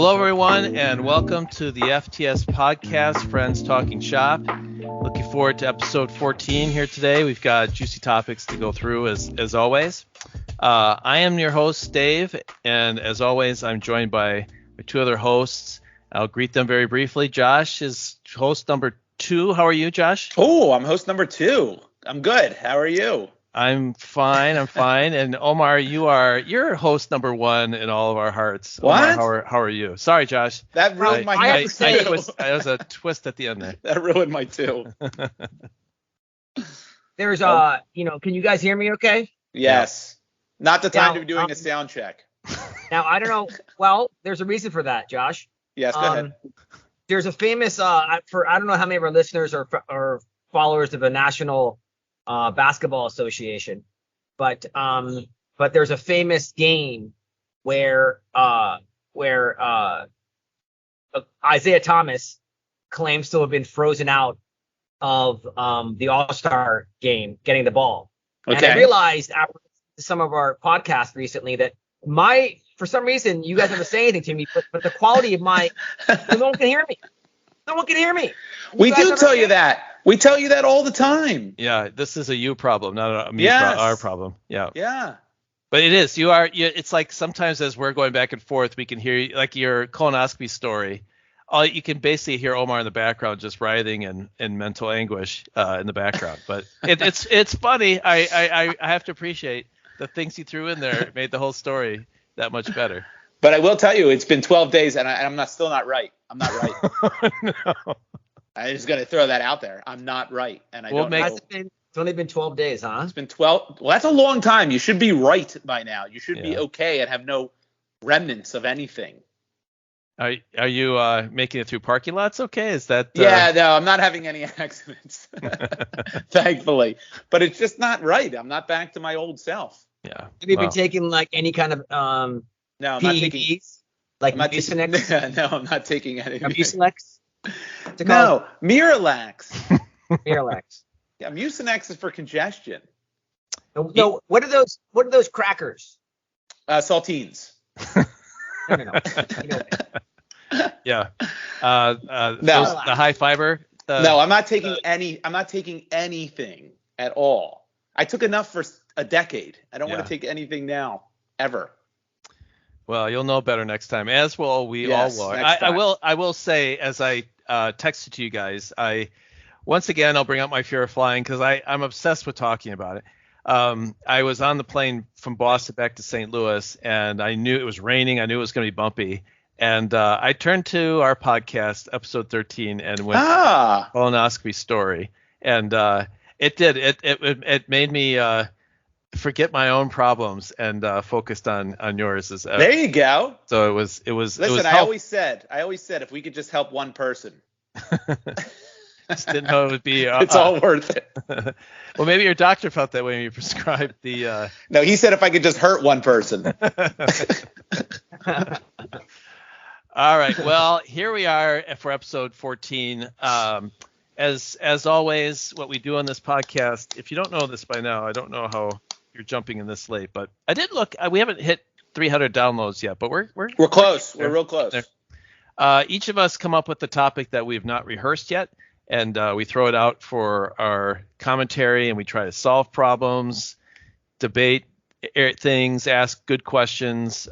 Hello, everyone, and welcome to the FTS podcast, Friends Talking Shop. Looking forward to episode 14 here today. We've got juicy topics to go through, as always. I am your host, Dave, and as always, I'm joined by my two other hosts. I'll greet them very briefly. Josh is host number 2. How are you, Josh? Oh, I'm host number 2. I'm good. How are you? I'm fine. And Omar, you're host number 1 in all of our hearts. What? Omar, how are you? Sorry, Josh. That ruined my I was a twist at the end there. That ruined my 2. There's can you guys hear me okay? Yes. Not the time Now, to be doing a sound check. Now, I don't know. Well, there's a reason for that, Josh. Yes, go ahead. There's a famous, I don't know how many of our listeners are followers of the National Basketball Association, but there's a famous game where Isaiah Thomas claims to have been frozen out of the All-Star game getting the ball. Okay. And I realized after some of our podcasts recently that for some reason you guys never say anything to me, but the quality of no one can hear me. No one can hear me. We do tell you that. We tell you that all the time. Yeah, this is a you problem, not a me our problem. Yeah. Yeah. But it is. It's like sometimes as we're going back and forth, we can hear you, like your colonoscopy story. You can basically hear Omar in the background just writhing in mental anguish in the background. But it's funny. I have to appreciate the things you threw in there made the whole story that much better. But I will tell you, it's been 12 days, and I'm still not right. I'm not right. No. I'm just gonna throw that out there. I'm not right, and I don't know. It's only been 12 days, huh? It's been 12. Well, that's a long time. You should be right by now. You should be okay and have no remnants of anything. Are you making it through parking lots? Okay, is that? Yeah, no, I'm not having any accidents, thankfully. But it's just not right. I'm not back to my old self. Yeah. Have you been taking like any kind of No, I'm PEDs? not taking. Like Mucinex? No, I'm not taking anything. Mucinex? No, Miralax. Miralax. Yeah, Mucinex is for congestion. No, what are those crackers? Saltines. No. Yeah. No. The high fiber. No, I'm not taking I'm not taking anything at all. I took enough for a decade. I don't want to take anything now, ever. Well, you'll know better next time, as will we all will. I will say, as I texted to you guys, once again I'll bring up my fear of flying because I'm obsessed with talking about it. I was on the plane from Boston back to St. Louis, and I knew it was raining. I knew it was going to be bumpy, and I turned to our podcast, episode 13, and went colonoscopy story, and it made me forget my own problems and focused on yours. There you go. So it was. Listen, I always said if we could just help one person. Just didn't know it would be. It's all worth it. Well, maybe your doctor felt that way when you prescribed the. No, he said if I could just hurt one person. All right. Well, here we are for episode 14. As always, what we do on this podcast, if you don't know this by now, I don't know how you're jumping in this late, but I did look. We haven't hit 300 downloads yet, but we're close. We're real close. Each of us come up with the topic that we've not rehearsed yet, and we throw it out for our commentary, and we try to solve problems, debate things, ask good questions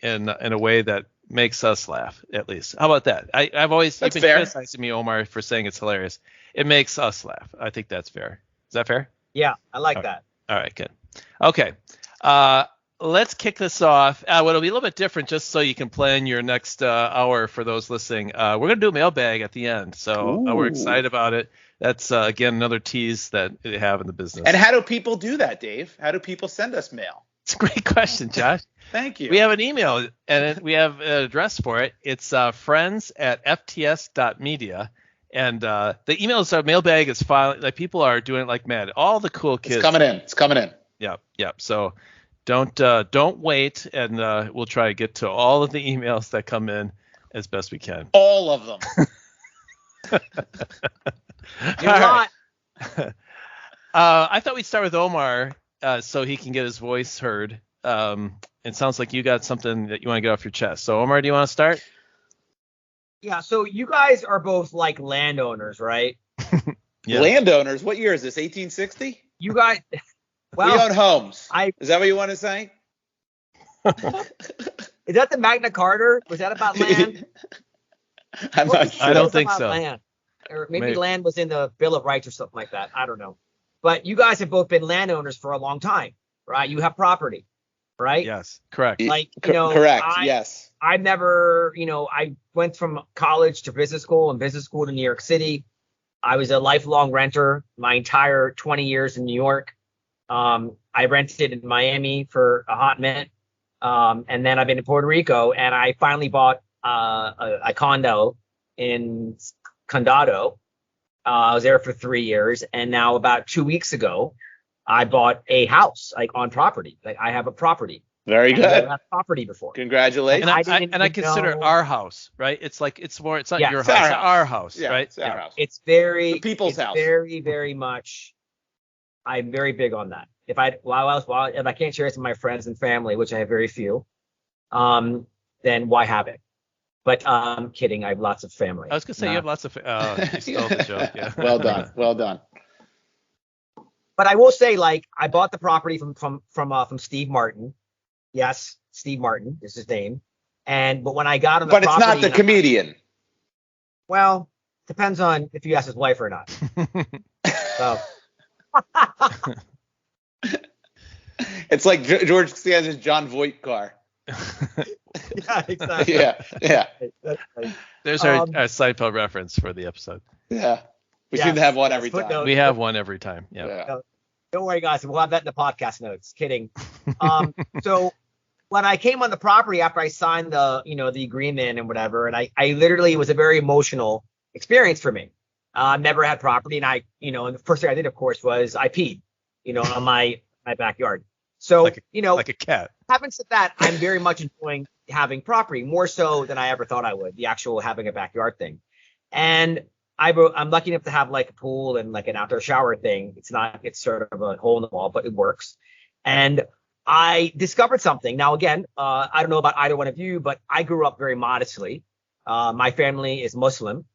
in a way that makes us laugh, at least. How about that? I've always you've been criticizing me, Omar, for saying it's hilarious. It makes us laugh. I think that's fair. Is that fair? Yeah, I like that. All right, good. Okay. Let's kick this off. It'll be a little bit different just so you can plan your next hour for those listening. We're going to do a mailbag at the end, so we're excited about it. That's, again, another tease that they have in the business. And how do people do that, Dave? How do people send us mail? It's a great question, Josh. Thank you. We have an email, and we have an address for it. It's friends@fts.media. And the emails, our mailbag is filing. Like, people are doing it like mad. All the cool kids. It's coming in. Yeah. So don't wait, and we'll try to get to all of the emails that come in as best we can. All of them. You're not. I thought we'd start with Omar so he can get his voice heard. It sounds like you got something that you want to get off your chest. So, Omar, do you want to start? Yeah. So you guys are both like landowners, right? Yeah. Landowners? What year is this? 1860? You guys. Well, we own homes. Is that what you want to say? Is that the Magna Carta? Was that about land? I'm not sure. I don't think so. Land. Or maybe land was in the Bill of Rights or something like that. I don't know. But you guys have both been landowners for a long time, right? You have property, right? Yes, correct. Like, you know, correct. Yes. I've never, you know, I went from college to business school and business school to New York City. I was a lifelong renter my entire 20 years in New York. I rented in Miami for a hot minute. And then I've been in Puerto Rico, and I finally bought a condo in Condado. I was there for 3 years, and now about 2 weeks ago, I bought a house, like on property. Like I have a property. Very good. I never had property before. Congratulations. And I consider our house, right? It's like it's not your house, it's our house, right? It's our house. It's very the people's house. Very, very much. I'm very big on that. If I can't share it with my friends and family, which I have very few, then why have it? But I'm kidding. I have lots of family. I was gonna say you have lots of. You stole the joke. Yeah. Well done. Well done. But I will say, like, I bought the property from Steve Martin. Yes, Steve Martin is his name. But when I got him, but it's not the comedian. Well, depends on if you ask his wife or not. So. It's like George Costanza's John Voight car. Yeah, exactly. Yeah. There's our Seinfeld reference for the episode. Yeah. We seem to have one every time. We have one every time. Yeah. Don't worry, guys. We'll have that in the podcast notes. Kidding. So when I came on the property after I signed the agreement and whatever, and I literally, it was a very emotional experience for me. Never had property, and and the first thing I did, of course, was I peed, on my backyard. So, like a cat. Having said that, I'm very much enjoying having property, more so than I ever thought I would, the actual having a backyard thing. And I'm lucky enough to have like a pool and like an outdoor shower thing. It's sort of a hole in the wall, but it works. And I discovered something. Now, again, I don't know about either one of you, but I grew up very modestly. My family is Muslim.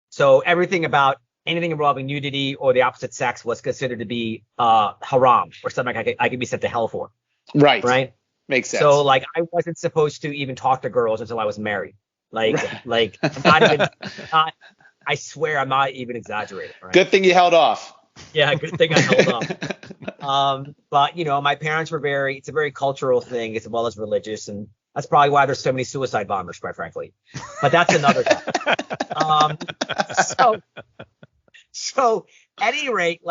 So anything involving nudity or the opposite sex was considered to be haram, or something I could be sent to hell for. Right. Makes sense. So like I wasn't supposed to even talk to girls until I was married. Like I'm not even. I swear I'm not even exaggerating. Right? Good thing you held off. Yeah, good thing I held off. But my parents were it's a very cultural thing as well as religious, and that's probably why there's so many suicide bombers, quite frankly. But that's another thing. So at any rate,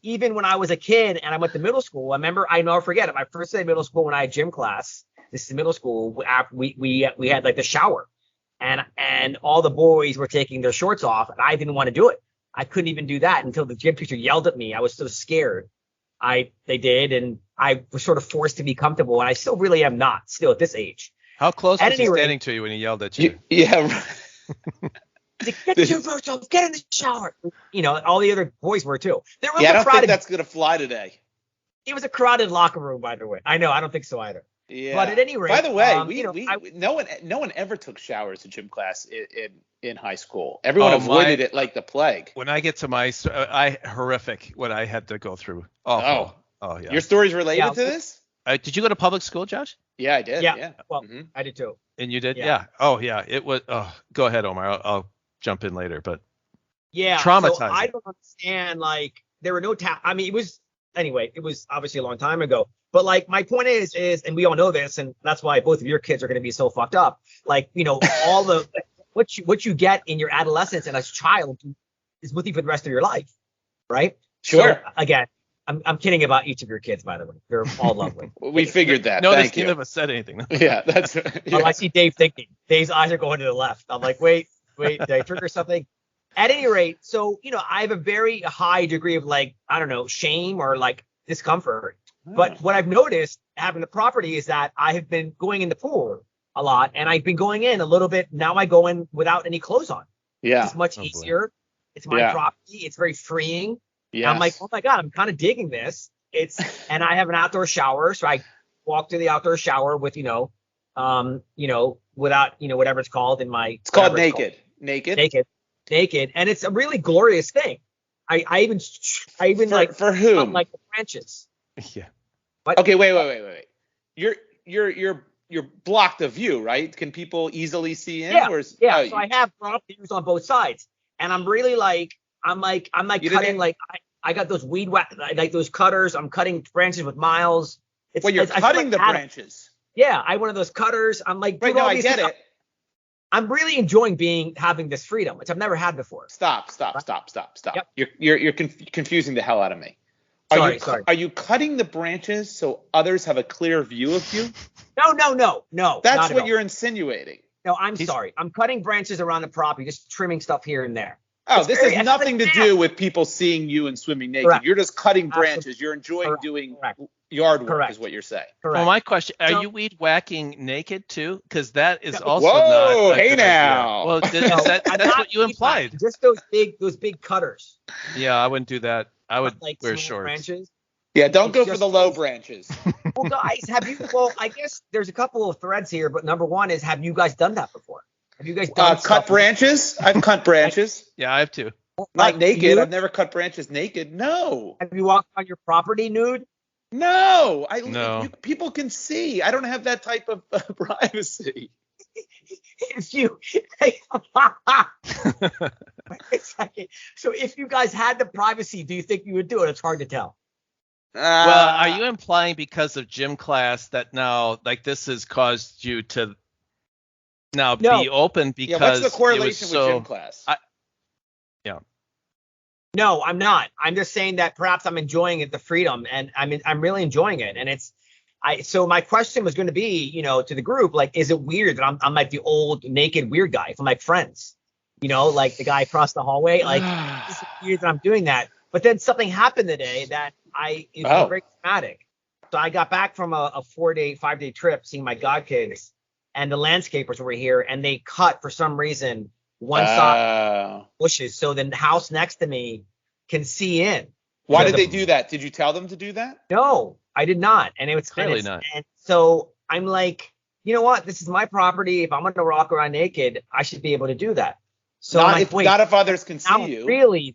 even when I was a kid and I went to middle school, I never forget it. My first day of middle school, when I had gym class, this is middle school, we had like the shower, and all the boys were taking their shorts off, and I didn't want to do it. I couldn't even do that until the gym teacher yelled at me. I was so scared. They did, and I was sort of forced to be comfortable, and I still really am not, still at this age. How close was he standing to you when he yelled at you? Yeah. Get your shorts off, get in the shower. All the other boys were too. I don't think that's gonna fly today. It was a crowded locker room, by the way. I know, I don't think so either. Yeah. But at any rate, by the way, no one ever took showers in gym class in high school. Everyone avoided it like the plague. When I get to my, horrific what I had to go through. Oh yeah. Your story's related to this? Did you go to public school, Josh? Yeah, I did. Yeah. Well, I did too. And you did? Yeah. Oh yeah. It was. Oh, go ahead, Omar. I'll jump in later, but yeah, traumatizing. So I don't understand. Like there were no it was obviously a long time ago. But like my point is, and we all know this, and that's why both of your kids are going to be so fucked up. Like all the what you get in your adolescence and as a child is with you for the rest of your life, right? Sure. So, again, I'm kidding about each of your kids, by the way. They're all lovely. We figured that. Notice neither of us said anything. Yeah, that's. Yeah. Oh, I see Dave thinking. Dave's eyes are going to the left. I'm like, wait, did I trigger something? At any rate, so I have a very high degree of shame or like discomfort. But what I've noticed having the property is that I have been going in the pool a lot, and I've been going in a little bit. Now I go in without any clothes on. Yeah. It's much easier. It's my property. It's very freeing. Yeah. I'm like, oh my God, I'm kind of digging this. And I have an outdoor shower. So I walk to the outdoor shower with, without, whatever it's called in my. It's called naked. naked. And it's a really glorious thing. I even like for whom? Like the branches. Yeah. What? Okay, wait. You're blocked of view, right? Can people easily see in? Yeah. Or So I have properties on both sides, and I'm really I'm cutting I got those like those cutters. I'm cutting branches with Miles. You're cutting the branches. Yeah, I one of those cutters. I'm like, right, no, I get it. I'm really enjoying having this freedom, which I've never had before. Stop. Yep. You're confusing the hell out of me. Sorry. Are you cutting the branches so others have a clear view of you? No. That's what you're insinuating. No, I'm sorry. I'm cutting branches around the property, just trimming stuff here and there. Oh, this has nothing to do with people seeing you and swimming naked. Correct. You're just cutting branches. You're enjoying doing yard work, is what you're saying. Correct. Well, my question: are you weed whacking naked too? Because that is also Whoa, not. Hey now. Idea. Well, that's what you implied. Just those big cutters. Yeah, I wouldn't do that. I would wear shorts. Branches. Yeah, don't go for the low branches. Well, guys, I guess there's a couple of threads here, but number one is, have you guys done that before? Have you guys done cut branches? I've cut branches. Yeah, I have too. Not naked. I've never cut branches naked. No. Have you walked on your property nude? No. People can see. I don't have that type of privacy. If you so if you guys had the privacy, do you think you would do it? It's hard to tell. Well, are you implying because of gym class that now, like, this has caused you to now be open because what's the correlation with gym class? No, I'm not. I'm just saying that perhaps I'm enjoying it, the freedom, and I'm really enjoying it. And so my question was going to be, to the group, like, is it weird that I'm like the old naked weird guy from like Friends, like the guy across the hallway, like, is it weird that I'm doing that? But then something happened today that it was very traumatic. So I got back from a 5-day trip seeing my godkids, and the landscapers were here, and they cut for some reason one side bushes, so the house next to me can see in. Why did they do that? Did you tell them to do that? No, I did not. And it was clearly not. And so I'm like, you know what? This is my property. If I'm going to walk around naked, I should be able to do that. So not if others can see you. Really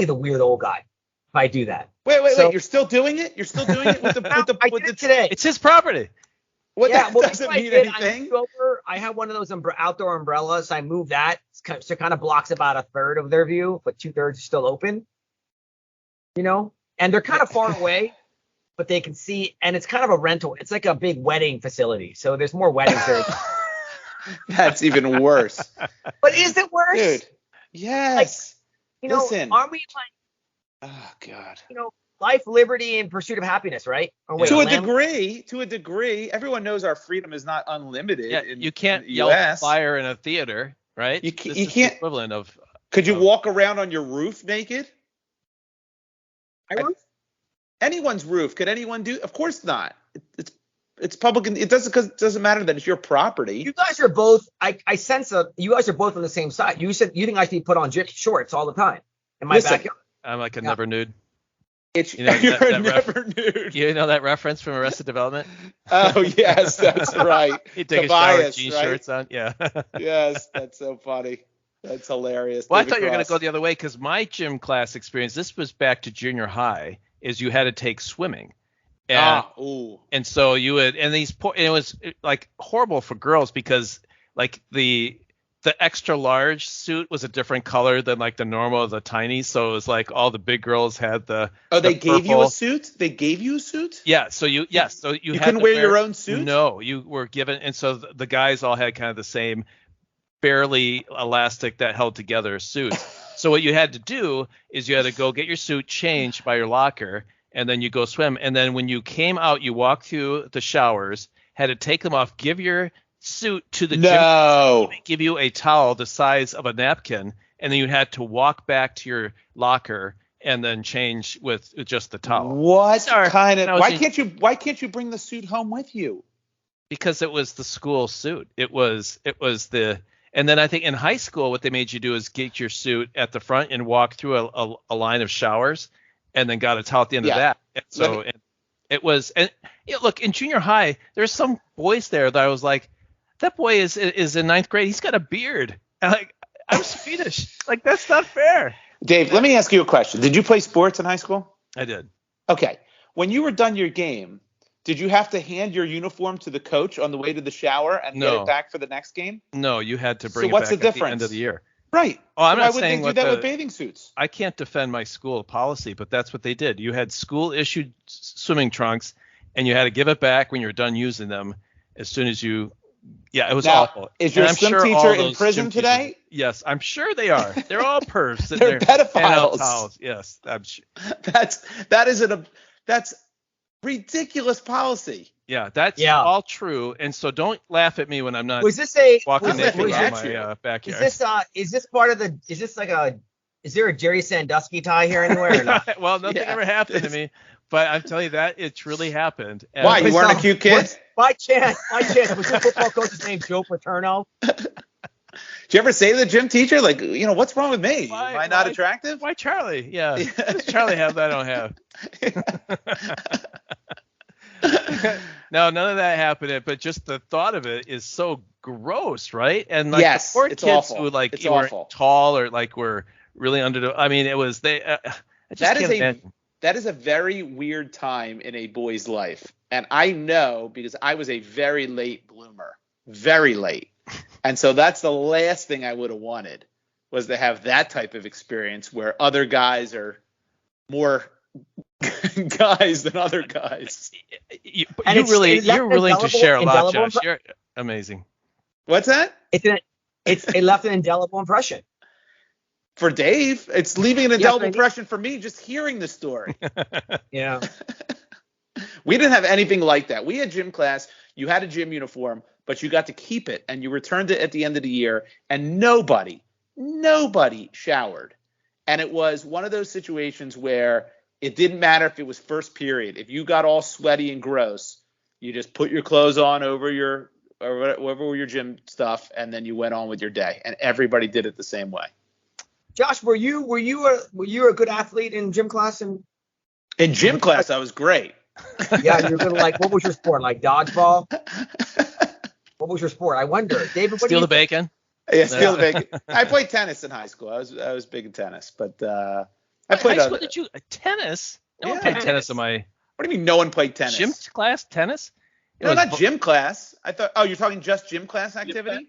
the weird old guy if I do that. Wait. You're still doing it? You're still doing it with the today. It's his property. That doesn't mean anything. I have one of those outdoor umbrellas. I moved that. So it kind of blocks about a third of their view, but 2/3 is still open. And they're kind of far away, but they can see. And it's kind of a rental. It's like a big wedding facility. So there's more weddings there. That's even worse. But is it worse? Dude, yes. Listen. Aren't we like, oh, God. Life, liberty, and pursuit of happiness, right? To a degree, everyone knows our freedom is not unlimited. Yeah, you can't yell fire in a theater, right? You can't. The equivalent of. Could you walk around on your roof naked? Anyone's roof. Could anyone do? Of course not. It's public. It doesn't matter that it's your property. You guys are both. I sense you guys are both on the same side. You said you think I should put on shorts all the time in my backyard. I'm like a never nude. You're a never nude. You know that reference from Arrested Development? Oh yes, that's right. He take a shower with jean shirts on. Yeah. Yes, that's so funny. That's hilarious. Well, I thought you were going to go the other way because my gym class experience, this was back to junior high, is you had to take swimming. And so you would, and it was like horrible for girls because like the extra large suit was a different color than like the normal, the tiny. So it was like all the big girls had the. Oh, they gave you a suit? They gave you a suit? Yeah. So you couldn't wear your own suit? No, you were given. And so the guys all had kind of the same barely elastic that held together suit. So what you had to do is you had to go get your suit changed by your locker, and then you go swim. And then when you came out, you walked through the showers, had to take them off, give your suit to the gym, give you a towel the size of a napkin, and then you had to walk back to your locker and then change with just the towel. Why can't you bring the suit home with you? Because it was the school suit. It was the. And then I think in high school, what they made you do is get your suit at the front and walk through a line of showers, and then got a towel at the end of that. And so it was. And look, in junior high, there's some boys there that I was like, that boy is in ninth grade. He's got a beard. And I'm Swedish. Like, that's not fair. Dave, let me ask you a question. Did you play sports in high school? I did. Okay. When you were done your game, did you have to hand your uniform to the coach on the way to the shower and get it back for the next game? No, you had to bring it back at the end of the year. Right. Oh, I'm not Why saying would they do that with bathing suits? I can't defend my school policy, but that's what they did. You had school-issued swimming trunks, and you had to give it back when you're done using them as soon as you – yeah, it was awful. Is your swim teacher in prison today? Yes, I'm sure they are. They're all pervs. They're pedophiles. Yes, I'm sure. That's ridiculous policy. Yeah, that's all true. And so don't laugh at me when I'm not walking naked around my backyard. Is this part of the? Is this like is there a Jerry Sandusky tie here anywhere or not? Well, nothing ever happened to me, but I'm telling you that it's really happened. And why? You weren't a cute kid? By chance, was your football coach's name Joe Paterno? Did you ever say to the gym teacher, like, what's wrong with me? Am I not attractive? Why Charlie? Yeah. What does Charlie have that I don't have? No, none of that happened. But just the thought of it is so gross, right? And like the poor kids awful. Who like were tall or like were really I mean, it was that is a very weird time in a boy's life, and I know because I was a very late bloomer, very late, and so that's the last thing I would have wanted was to have that type of experience where other guys are more guys than other guys. You're willing to share a lot, Josh. You're amazing. What's that? It left an indelible impression. For Dave, it's leaving an indelible impression for me just hearing the story. Yeah. We didn't have anything like that. We had gym class. You had a gym uniform, but you got to keep it, and you returned it at the end of the year, and nobody showered. And it was one of those situations where it didn't matter if it was first period. If you got all sweaty and gross, you just put your clothes on over your gym stuff, and then you went on with your day. And everybody did it the same way. Josh, were you a good athlete in gym class? In gym class, I was great. Yeah, you were good. Like, what was your sport? Like dodgeball? What was your sport? I wonder, David. Steal the bacon. Yeah, steal the bacon. I played tennis in high school. I was big in tennis, but I played. High school? Did you tennis? No one played tennis in my. What do you mean no one played tennis? Gym class tennis? No, not gym class. I thought. Oh, you're talking just gym class activity?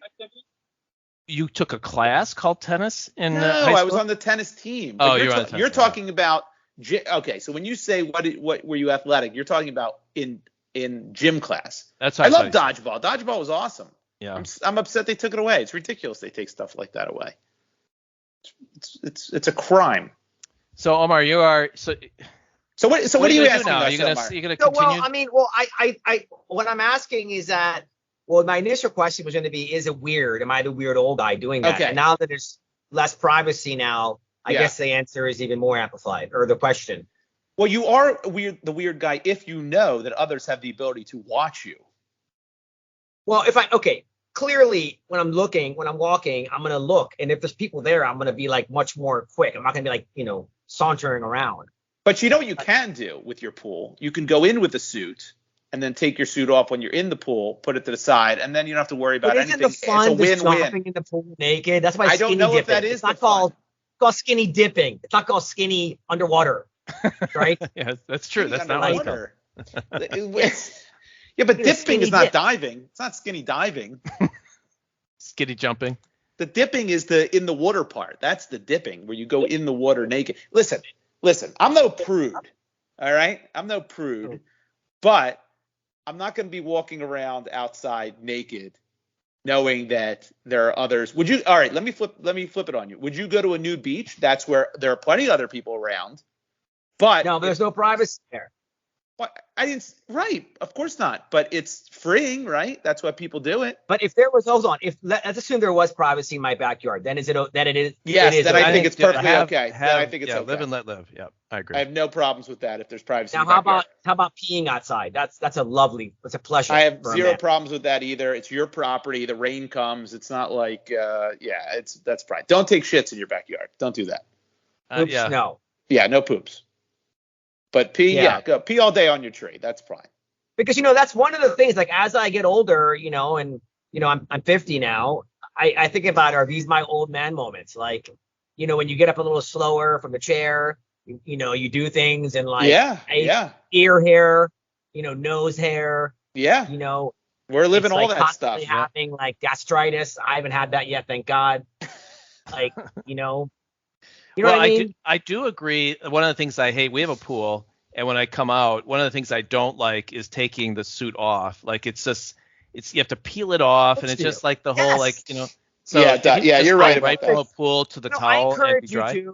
You took a class called tennis in high school? No, I was on the tennis team. Oh, you're talking about. Okay, so when you say what were you athletic, you're talking about in gym class. That's I love dodgeball. Dodgeball was awesome. Yeah. I'm upset they took it away. It's ridiculous they take stuff like that away. It's a crime. So Omar, you are So what are you asking now? us, You're gonna continue? Well, I mean, I what I'm asking is that. Well, my initial question was going to be, is it weird? Am I the weird old guy doing that? Okay. And now that there's less privacy now, I guess the answer is even more amplified, or the question. Well, you are the weird guy if you know that others have the ability to watch you. Well, clearly when I'm walking, I'm going to look. And if there's people there, I'm going to be like much more quick. I'm not going to be like, sauntering around. But you know what you can do with your pool? You can go in with a suit and then take your suit off when you're in the pool, put it to the side, and then you don't have to worry about anything. Isn't the fun just jumping in the pool naked? That's why I don't know if that is. It's not called skinny dipping. It's not called skinny underwater, right? Yeah, that's true. That's not underwater. Yeah, but dipping is not diving. It's not skinny diving. Skinny jumping. The dipping is in the water part. That's the dipping where you go in the water naked. Listen. I'm no prude. All right, I'm no prude, but I'm not going to be walking around outside naked, knowing that there are others. Would you? All right, let me flip it on you. Would you go to a nude beach? That's where there are plenty of other people around. But there's no privacy there. Right, of course not. But it's freeing, right? That's why people do it. But if there was, let's assume there was privacy in my backyard, then is it that it is? Yes, it is, then I think it's perfectly okay. Then I think it's okay. Live and let live. Yeah, I agree. I have no problems with that if there's privacy. Now, how about peeing outside? That's a pleasure. I have zero problems with that either. It's your property. The rain comes. It's not like that's pride. Don't take shits in your backyard. Don't do that. Oops, no. Yeah, no poops. But pee, go pee all day on your tree. That's fine. Because that's one of the things. Like as I get older, and I'm 50 now, I think about, are these my old man moments? Like, when you get up a little slower from the chair, you do things, and like, ear hair, nose hair, we're living it's all like that stuff. Having like gastritis. I haven't had that yet, thank God. Like, what I mean? I do agree. One of the things I hate, we have a pool, and when I come out, one of the things I don't like is taking the suit off. Like, you have to peel it off, and it's just like the whole, like, So you're right. Right from a pool to the towel and be dry.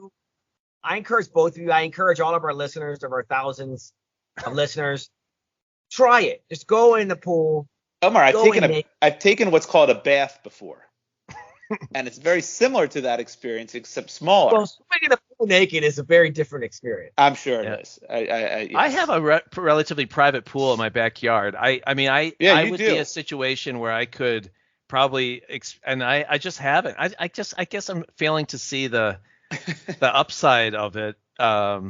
I encourage both of you. I encourage all of our listeners, of our thousands of listeners, try it. Just go in the pool. Omar, I've taken what's called a bath before, and it's very similar to that experience, except smaller. Well, swimming in the pool naked is a very different experience. I'm sure it is. Yes. I have a relatively private pool in my backyard. I would be a situation where I could probably, and I just haven't. I guess I'm failing to see the upside of it. I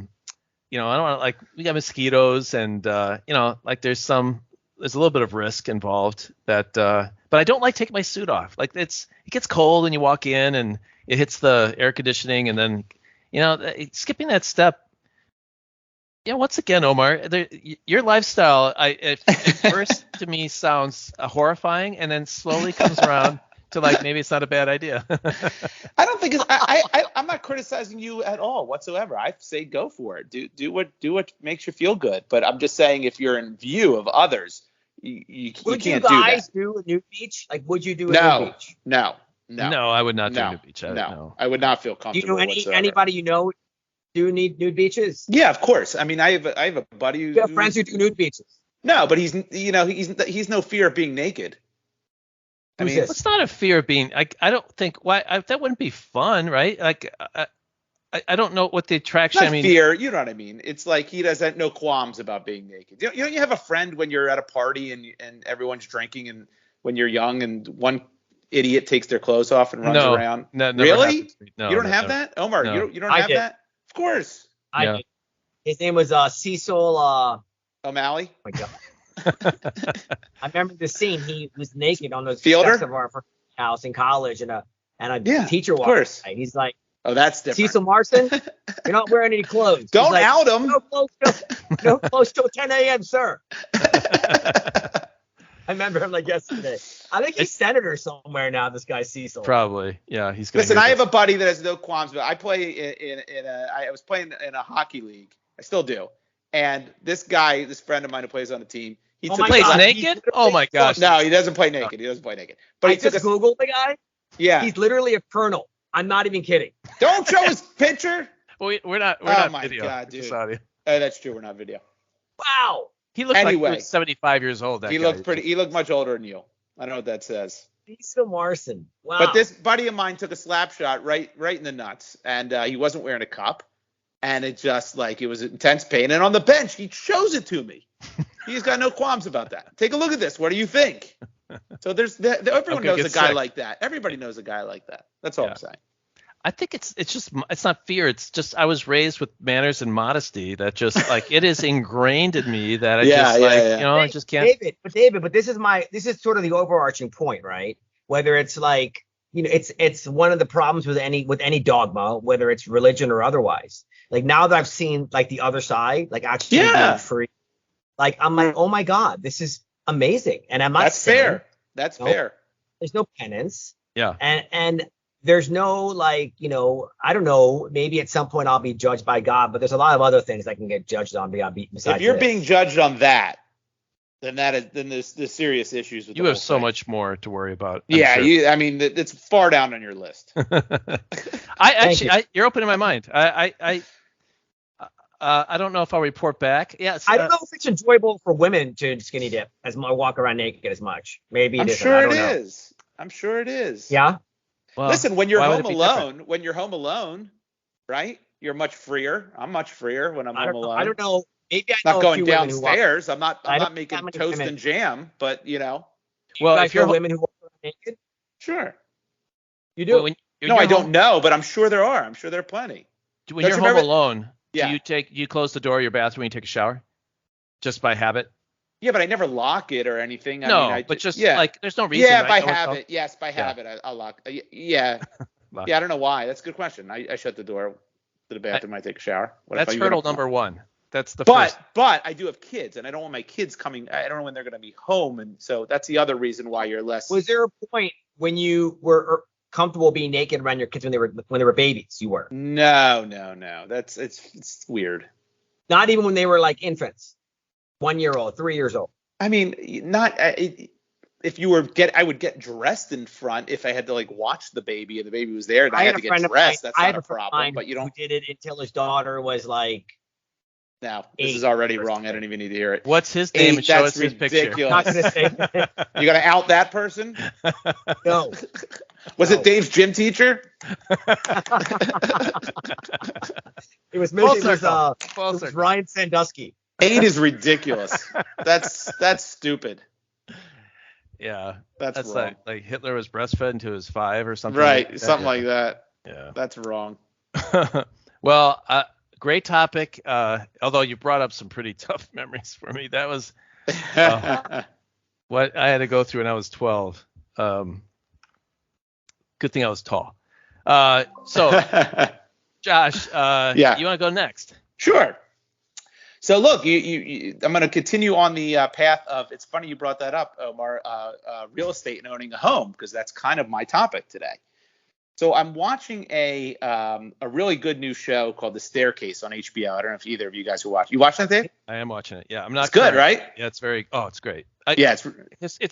don't want to, like, we got mosquitoes, and like there's a little bit of risk involved that, but I don't like taking my suit off. Like, it gets cold and you walk in and it hits the air conditioning, and then, skipping that step. Once again, Omar, your lifestyle, at first to me sounds horrifying, and then slowly comes around to, like, maybe it's not a bad idea. I don't think I'm not criticizing you at all whatsoever. I say go for it. Do what makes you feel good. But I'm just saying, if you're in view of others, you can't do that. Would you guys do a nude beach? Like, would you do a nude beach? No, I would not do a nude beach. No, I would not feel comfortable. Do you know anybody do need nude beaches? Yeah, of course. I mean, I have a buddy who. You have friends who do nude beaches. No, but he's no fear of being naked. I mean, it's not a fear of being. I don't think that wouldn't be fun, right? Like, I don't know what the attraction. Not fear, you know what I mean? It's like he doesn't no qualms about being naked. You have a friend when you're at a party and everyone's drinking, and when you're young and one idiot takes their clothes off and runs around. No, really? No, you don't have that, Omar? No. You don't have that? Of course. I did. His name was Cecil O'Malley. Oh my God. I remember the scene. He was naked on the Fielder? steps of our house in college, and a teacher walked by. He's like, "Oh, that's different." Cecil Marson, you're not wearing any clothes. Don't out him. No clothes till 10 a.m., sir. I remember him like yesterday. I think he's senator somewhere now. This guy Cecil. Probably, yeah. He's gonna. Listen, I have a buddy that has no qualms, but I play I was playing in a hockey league. I still do. And this friend of mine who plays on the team, he plays naked. Oh my gosh. No, he doesn't play naked. He doesn't play naked. But I just Googled the guy. Yeah. He's literally a colonel. I'm not even kidding. Don't show his picture. We're not. Oh my video. God, dude. Oh, that's true. We're not video. Wow. He looked like he was 75 years old. He looked much older than you. I know what that says. Cecil Marson. Wow. But this buddy of mine took a slap shot right in the nuts, and he wasn't wearing a cup, and it just it was intense pain. And on the bench, he shows it to me. He's got no qualms about that. Take a look at this. What do you think? So everyone knows a guy like that. Everybody knows a guy like that. That's all I'm saying. I think it's not fear. It's just I was raised with manners and modesty that just it is ingrained in me that I just can't. David, but this is sort of the overarching point, right? Whether it's it's one of the problems with any dogma, whether it's religion or otherwise. Like, now that I've seen the other side, actually being free, I'm like, oh my God, this is amazing. And I'm not That's saying, fair. That's fair. There's no penance. Yeah. And there's no I don't know, maybe at some point I'll be judged by God, but there's a lot of other things I can get judged on besides if you're being judged on that, then there's serious issues with you have so much more to worry about. Yeah, sure. I mean, it's far down on your list. You're opening my mind. I don't know if I'll report back. Yes. I don't know if it's enjoyable for women to skinny dip as much, walk around naked as much. Maybe I'm sure it is. I'm sure it is. Yeah. Well, listen, when you're home alone, right? You're much freer. I'm much freer when I'm home alone. I don't know. Maybe I know not going downstairs. I'm not making toast and jam, but Well, if you're women who walk around naked, sure. You do. No, I don't know, but I'm sure there are. I'm sure there are plenty. When you're home alone, do you close the door of your bathroom when you take a shower? Just by habit? Yeah, but I never lock it or anything. But just like there's no reason. Yeah, by habit. Yes, by habit, I'll lock. Yeah. Lock. Yeah, I don't know why. That's a good question. I shut the door to the bathroom when I take a shower. That's hurdle number one. That's the first. First. But I do have kids, and I don't want my kids coming. I don't know when they're going to be home, and so that's the other reason why you're less. Was there a point when you were comfortable being naked around your kids when they were babies? You were. No. It's weird. Not even when they were like infants, 1 year old, 3 years old. I mean, not. If you were I would get dressed in front if I had to like watch the baby and the baby was there and I had to get dressed. That's not a problem. But you don't. Who did it until his daughter was like. No, this is already wrong. I don't even need to hear it. What's his name? And show us his picture. Not gonna say that. You gonna out that person? No. Was it Dave's gym teacher? It was Ryan Sandusky. 8 is ridiculous. That's stupid. Yeah, that's wrong. Like Hitler was breastfed until he was 5 or something. Right, something like that. Yeah, that's wrong. Well, great topic. Although you brought up some pretty tough memories for me. That was what I had to go through when I was 12. Good thing I was tall. So, Josh, you want to go next? Sure. So look, I'm going to continue on the path of. It's funny you brought that up, Omar. Real estate and owning a home, because that's kind of my topic today. So I'm watching a really good new show called The Staircase on HBO. I don't know if either of you guys will watch. You watching that, Dave? I am watching it. Yeah, I'm not. It's good, right? Yeah, it's very. Oh, it's great. It's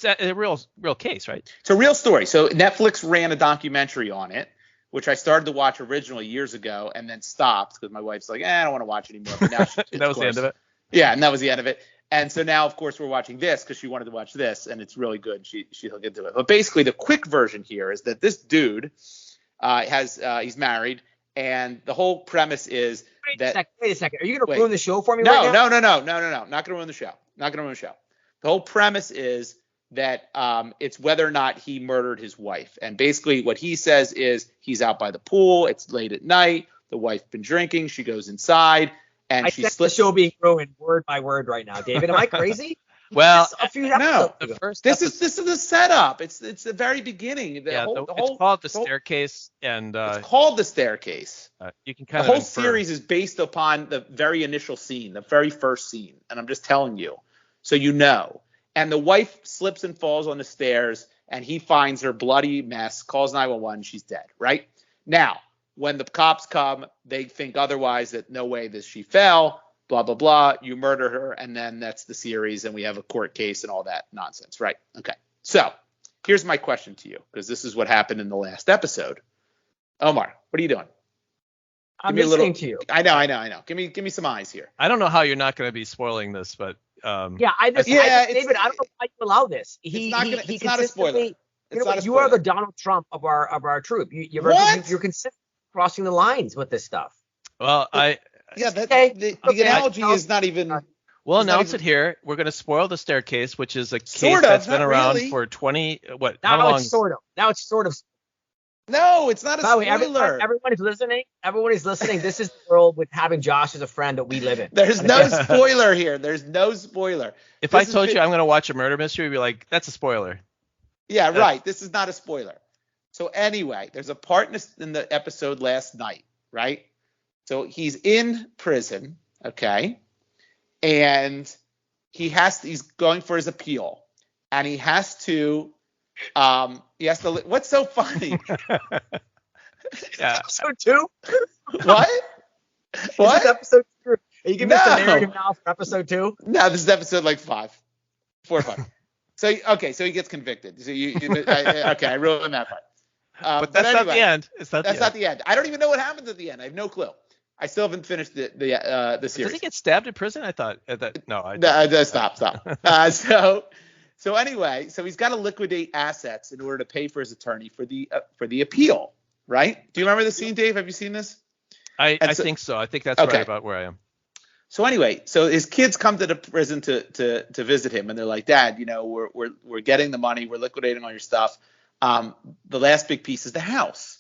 a real case, right? It's a real story. So Netflix ran a documentary on it, which I started to watch originally years ago and then stopped because my wife's like, I don't want to watch anymore. But now that was the end of it. Yeah, and that was the end of it. And so now, of course, we're watching this because she wanted to watch this, and it's really good. She'll get to it. But basically, the quick version here is that this dude he's married, and the whole premise is that. Wait a second. Are you going to ruin the show for me? No. Right now? No. Not going to ruin the show. The whole premise is that it's whether or not he murdered his wife. And basically what he says is he's out by the pool. It's late at night. The wife's been drinking. She goes inside and she slips. The show being ruined word by word right now, David. Am I crazy? Well, no. This is the setup. It's the very beginning. It's called The Staircase, and it's called The Staircase. You can kind of. The whole series is based upon the very initial scene, the very first scene, and I'm just telling you, so you know. And the wife slips and falls on the stairs, and he finds her bloody mess, calls 911, she's dead, right? Now, when the cops come, they think otherwise, that no way that she fell, blah, blah, blah, you murder her, and then that's the series, and we have a court case and all that nonsense, right? Okay, so here's my question to you, because this is what happened in the last episode. Omar, what are you doing? I'm listening to you. I know. Give me some eyes here. I don't know how you're not going to be spoiling this, but David, I don't know why you allow this. It's not a spoiler. You are the Donald Trump of our troop. You're consistently crossing the lines with this stuff. Well, the analogy is not even. We'll announce it here. We're going to spoil The Staircase, which is a case that's been around for 20. What? How long? Now it's sort of. No, it's not a spoiler. Everyone is listening. This is the world with having Josh as a friend that we live in. There's no spoiler here. There's no spoiler. If I told you I'm going to watch a murder mystery, you'd be like, that's a spoiler. Yeah, right. This is not a spoiler. So anyway, there's a part in the episode last night, right? So he's in prison, okay? And he's going for his appeal. And he has to what's so funny? Yeah. Episode 2? What? Is episode 2? Are you giving us the narrative now for episode 2? No, this is episode like 4 or 5. So he gets convicted. So I ruined that part. But that's anyway, not the end. That's not the end. I don't even know what happens at the end. I have no clue. I still haven't finished the series. Does he get stabbed in prison? I thought no. Stop. So anyway, he's got to liquidate assets in order to pay for his attorney for the appeal, right? Do you remember the scene, Dave? Have you seen this? I think so. I think that's right about where I am. So anyway, his kids come to the prison to visit him, and they're like, Dad, we're getting the money, we're liquidating all your stuff. The last big piece is the house.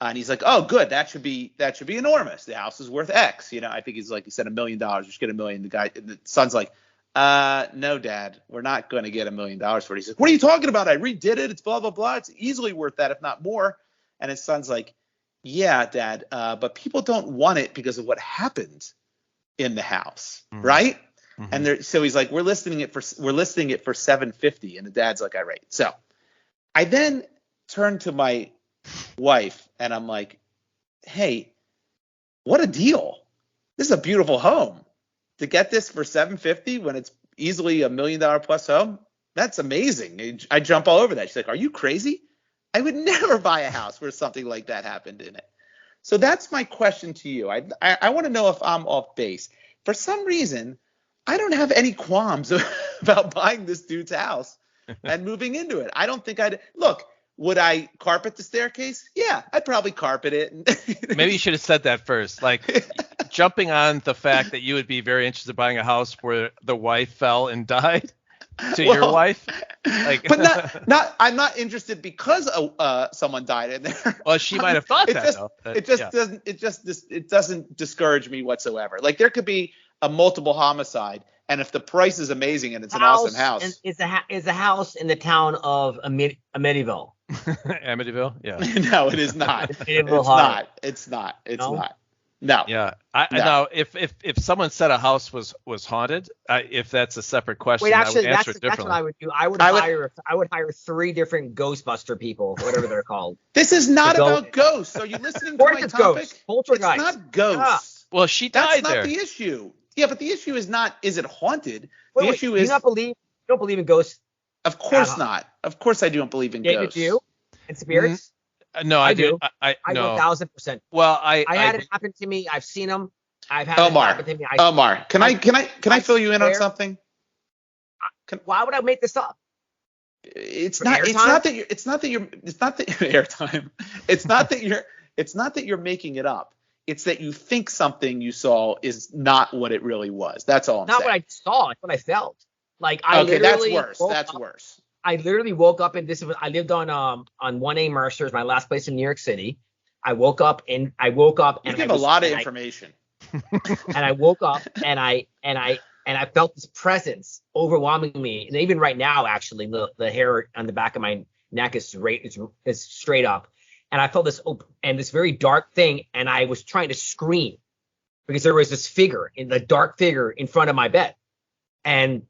And he's like, oh, good. That should be enormous. The house is worth X. I think he said $1 million. You should get $1 million. The son's like, No, Dad, we're not going to get $1 million for it. He says, what are you talking about? I redid it. It's blah, blah, blah. It's easily worth that, if not more. And his son's like, yeah, Dad, but people don't want it because of what happened in the house, right? Mm-hmm. And so he's like, we're listing it for $750, and the dad's like, all right. So I then turn to my wife and I'm like, hey, what a deal! This is a beautiful home. To get this for $750 when it's easily $1 million plus home, that's amazing. I jump all over that. She's like, are you crazy? I would never buy a house where something like that happened in it. So that's my question to you. I want to know if I'm off base. For some reason, I don't have any qualms about buying this dude's house and moving into it. I don't think look. Would I carpet the staircase? Yeah, I'd probably carpet it. Maybe you should have said that first. Like jumping on the fact that you would be very interested in buying a house where the wife fell and died to your wife. Like, but I'm not interested because someone died in there. Well, she might have thought that. It doesn't discourage me whatsoever. Like there could be a multiple homicide, and if the price is amazing and it's an awesome house, is a house in the town of Amityville. Amityville, yeah. No, it is not. It's not. No. Yeah. Now, if someone said a house was haunted, if that's a separate question, wait, actually, I would answer it differently. That's what I would do. I would hire 3 different Ghostbuster people, whatever they're called. This is not about ghosts. Are you listening to my topic? Poltergeist. It's not ghosts. Yeah. Well, she died there. That's not the issue. Yeah, but the issue is not, is it haunted? The issue is, you don't believe in ghosts? Of course not. Of course I don't believe in ghosts. Do you? And spirits? No, I do. I know 1,000%. Well, I had it happen to me. I've seen them. I've had it happen to me. Omar, can I fill you in on something? Why would I make this up? It's not that you're making it up. It's that you think something you saw is not what it really was. That's all I'm saying. Not what I saw. It's what I felt. Like that's worse. That's worse. I literally woke up and I lived on 1A Mercer's, my last place in New York City. I woke up and you give a lot of information. And I woke up and I felt this presence overwhelming me. And even right now, actually, the hair on the back of my neck is straight up. And I felt this very dark thing, and I was trying to scream because there was this dark figure in front of my bed, and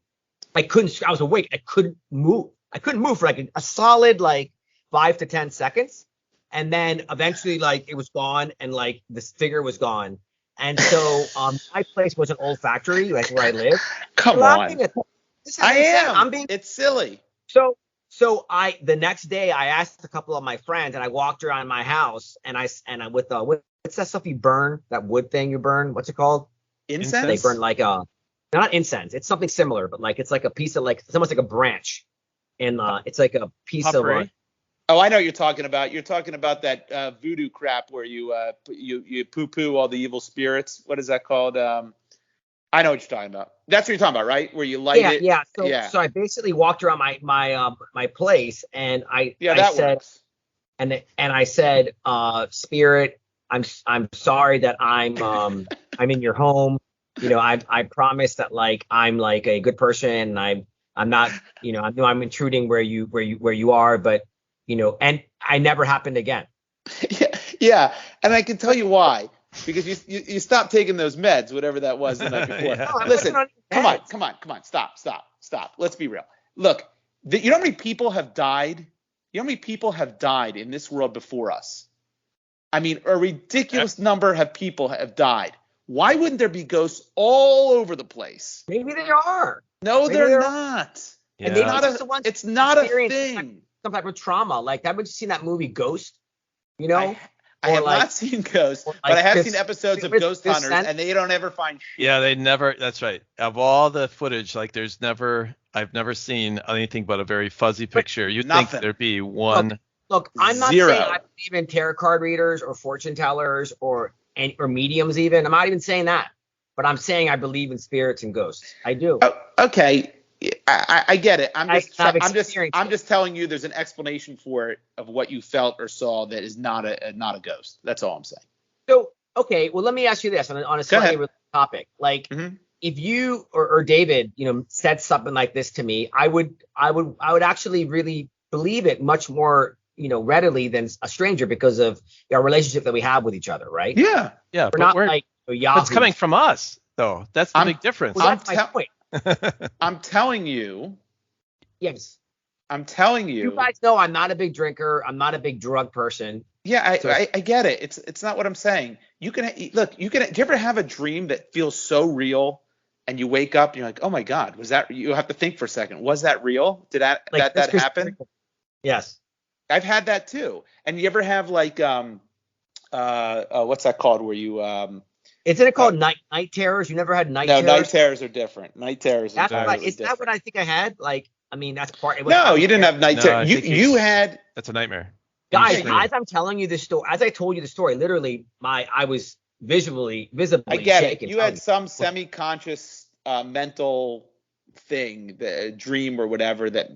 I was awake. I couldn't move. I couldn't move for like a solid 5 to 10 seconds, and then eventually it was gone, and this figure was gone. And so my place was an old factory, where I live. Come on, it's silly. So the next day I asked a couple of my friends, and I walked around my house, and I with what's that stuff you burn, that wood thing you burn? What's it called? Incense. They burn not incense. It's something similar, but it's like a piece of it's almost like a branch, and it's like a piece of. Oh, I know what you're talking about. You're talking about that voodoo crap where you poo-poo all the evil spirits. What is that called? I know what you're talking about. That's what you're talking about, right? Where you light it. Yeah. So I basically walked around my place, and I said, works. And I said, Spirit, I'm sorry that I'm in your home. I promise that I'm a good person, and I'm not, I know I'm intruding where you are, but and I never happened again. Yeah, and I can tell you why. Because you stopped taking those meds, whatever that was the night before. Yeah. Listen, come on, stop. Let's be real. Look, you know how many people have died? You know how many people have died in this world before us? I mean, a ridiculous number of people have died. Why wouldn't there be ghosts all over the place? Maybe there are. No, they're not. Yeah. It's not a thing. Some type of trauma. Haven't you seen that movie Ghost? I have not seen Ghost, but I have seen episodes of Ghost Hunters, and they don't ever find shit. Yeah, they never. That's right. Of all the footage, I've never seen anything but a very fuzzy picture. You'd think there'd be one. Look, I'm not saying I believe in tarot card readers or fortune tellers or mediums even. I'm not even saying that, but I'm saying I believe in spirits and ghosts. I do. Oh, okay. I get it. I'm just telling you there's an explanation for it of what you felt or saw that is not a ghost. That's all I'm saying. So, okay, well, let me ask you this on a slightly related topic. if you or David, said something like this to me, I would actually really believe it much more, readily than a stranger because of our relationship that we have with each other, right? Yeah. Yeah. We're not like Yahoo. It's coming from us, though. That's the big difference. Well, that's my point. I'm telling you. Yes. I'm telling you. You guys know I'm not a big drinker. I'm not a big drug person. Yeah, I get it. It's not what I'm saying. You can do you ever have a dream that feels so real, and you wake up and you're like, oh my God, was that? You have to think for a second. Was that real? Did that happen? Yes. I've had that too. And you ever have like what's that called? Where you Isn't it called night terrors? You never had night terrors? No, night terrors are different. Night terrors. Is that what I think I had? Like, I mean, that's part. No, you didn't have night terrors. You had. That's a nightmare. Guys, as I'm telling you this story, as I told you the story, literally, I was visibly. I get it. You had some semi-conscious mental thing, the dream or whatever that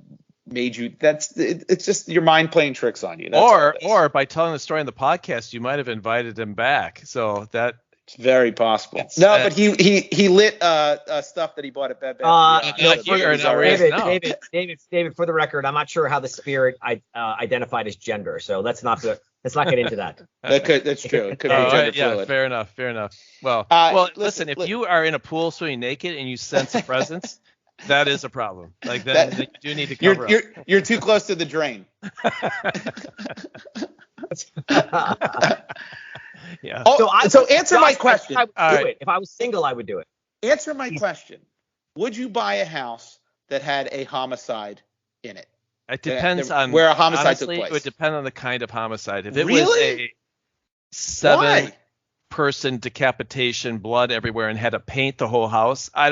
made you. It's just your mind playing tricks on you. Or by telling the story on the podcast, you might have invited him back. So that. It's very possible. But he lit stuff that he bought at Bed Bath & Beyond. David, for the record, I'm not sure how the spirit identified his gender, so let's not get into that. That's true. It could be gender fluid. Fair enough. Well, listen, if you are in a pool swimming naked and you sense a presence, that is a problem. Like that you do need to cover up. You're too close to the drain. Yeah. So answer my question. If I was single, I would do it. Answer my question. Would you buy a house that had a homicide in it? It depends on where a homicide took place. It would depend on the kind of homicide. If it really? was a 7-person decapitation, blood everywhere, and had to paint the whole house, I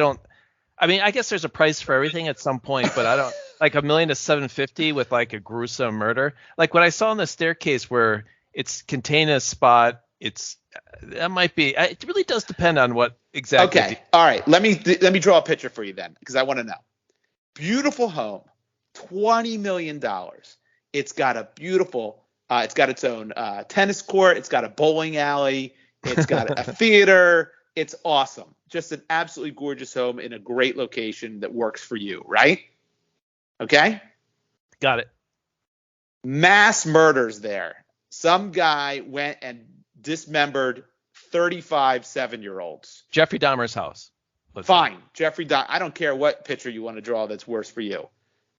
guess there's a price for everything at some point, but I don't like $1 million to $750 with like a gruesome murder. Like what I saw on the staircase where it's contained a spot. That might be. It really does depend on what exactly. Okay. All right. Let me draw a picture for you then, because I want to know. Beautiful home, $20 million. It's got a beautiful. It's got its own tennis court. It's got a bowling alley. It's got a theater. It's awesome. Just an absolutely gorgeous home in a great location that works for you, right? Okay. Got it. Mass murders there. Some guy went and dismembered 35 7-year-olds. Jeffrey Dahmer's house. Fine. Jeffrey Dahmer. I don't care what picture you want to draw that's worse for you.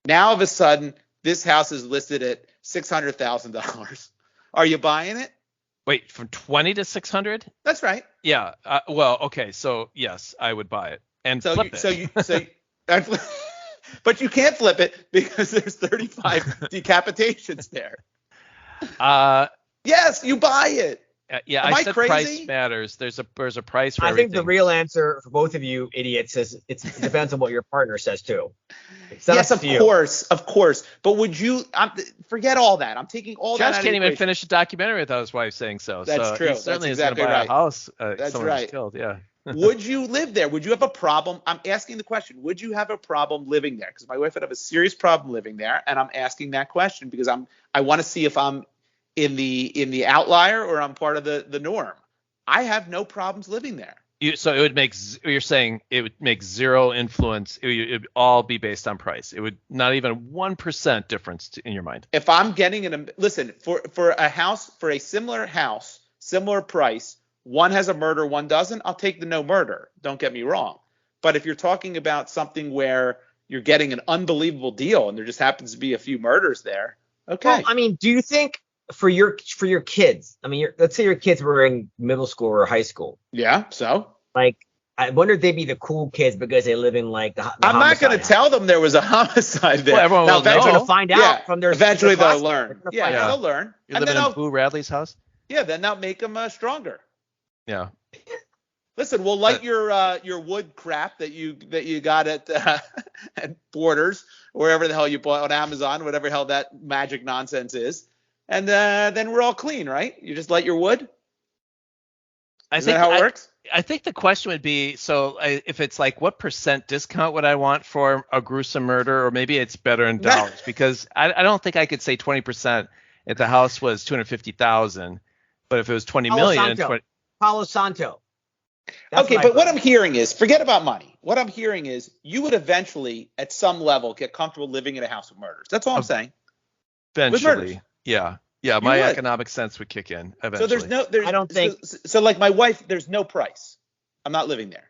Now, all of a sudden, this house is listed at $600,000. Are you buying it? Wait, from 20 to 600? That's right. Yeah. Well, okay. So, yes, I would buy it and flip it. But you can't flip it because there's 35 decapitations there. Yes, you buy it. Yeah, I said crazy? Price matters. There's a price for everything. I think the real answer for both of you idiots is it depends on what your partner says too. Yes, of course. But would you forget all that? I'm taking all that. Josh can't even finish a documentary without his wife saying so. That's true. He certainly That's exactly right. A house. That's someone right. Was killed. Yeah. Would you live there? Would you have a problem? I'm asking the question. Would you have a problem living there? Because my wife would have a serious problem living there, and I'm asking that question because I want to see if I'm in the outlier or I'm part of the norm. I have no problems living there. So it would make. You're saying it would make zero influence. It would all be based on price. It would not even 1% difference in your mind. If I'm getting listen for a house for a similar house, similar price. One has a murder, one doesn't. I'll take the no murder. Don't get me wrong. But if you're talking about something where you're getting an unbelievable deal and there just happens to be a few murders there, okay. Well, I mean, do you think for your kids? I mean, let's say your kids were in middle school or high school. Yeah. So. Like, I wonder if they'd be the cool kids because they live in like the. I'm not going to tell them there was a homicide there. Well, everyone will know. To find out from their. Eventually they'll learn. Yeah, they'll learn. You're living in Boo Radley's house. Yeah, then that'll make them stronger. Yeah. Listen, we'll light your wood crap that you got at Borders, wherever the hell you bought on Amazon, whatever the hell that magic nonsense is, and then we're all clean, right? You just light your wood. Is that how it works? I think the question would be, so if it's like, what % discount would I want for a gruesome murder, or maybe it's better in dollars, because I don't think I could say 20% if the house was $250,000, but if it was $20 million. Palo Santo. Okay, but what I'm hearing is, forget about money. What I'm hearing is you would eventually, at some level, get comfortable living in a house with murders. That's all I'm saying. Eventually, yeah. My economic sense would kick in eventually. I don't think. So like my wife, there's no price. I'm not living there.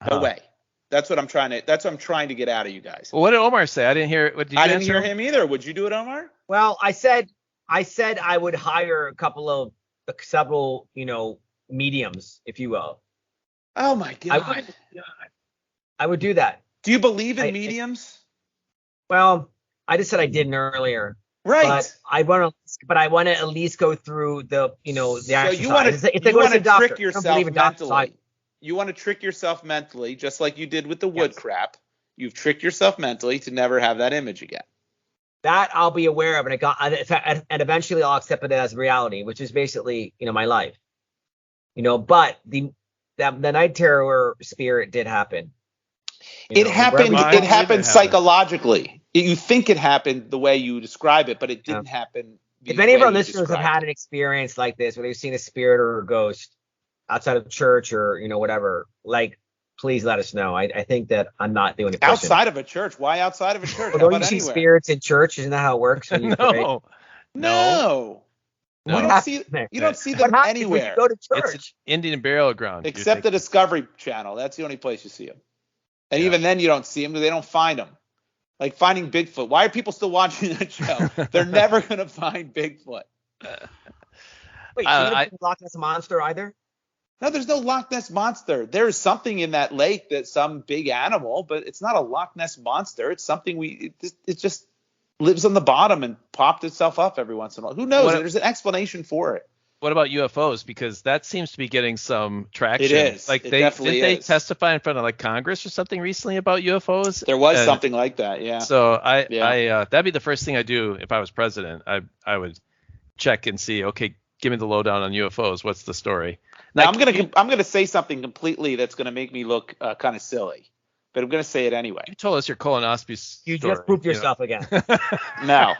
No way. That's what I'm trying to get out of you guys. Well, what did Omar say? I didn't hear it. I didn't hear him either. Would you do it, Omar? Well, I said I would hire several, mediums, if you will. Oh my God. I would do that. Do you believe in mediums? Well, I just said I didn't earlier. Right. But I want to at least go through the exercise. So you want to trick yourself mentally. You want to trick yourself mentally, just like you did with the wood crap. You've tricked yourself mentally to never have that image again. That I'll be aware of, and eventually I'll accept it as reality, which is basically, my life. But the night terror spirit did happen. It happened psychologically. You think it happened the way you describe it, but it didn't happen. If any of our listeners have had an experience like this, where they've seen a spirit or a ghost outside of church or whatever, please let us know. I think that I'm not doing it. Outside of a church? Why outside of a church? Well, don't you see spirits in church? Isn't that how it works? When you No. You don't see them anywhere. You go to church. It's Indian burial ground. Except the Discovery Channel. That's the only place you see them. And even then you don't see them because they don't find them. Like finding Bigfoot. Why are people still watching that show? They're never going to find Bigfoot. Wait, Loch Ness Monster either? No, there's no Loch Ness Monster. There's something in that lake that's some big animal, but it's not a Loch Ness Monster. It's something it just lives on the bottom and popped itself up every once in a while. Who knows? There's an explanation for it. What about UFOs? Because that seems to be getting some traction. It is. Like they testify in front of Congress or something recently about UFOs? There was something like that, yeah. So I that'd be the first thing I do if I was president. I would check and see. Okay, give me the lowdown on UFOs. What's the story? Now I'm gonna say something completely that's gonna make me look kind of silly, but I'm gonna say it anyway. You told us your colonoscopy story. You just proved yourself again. No.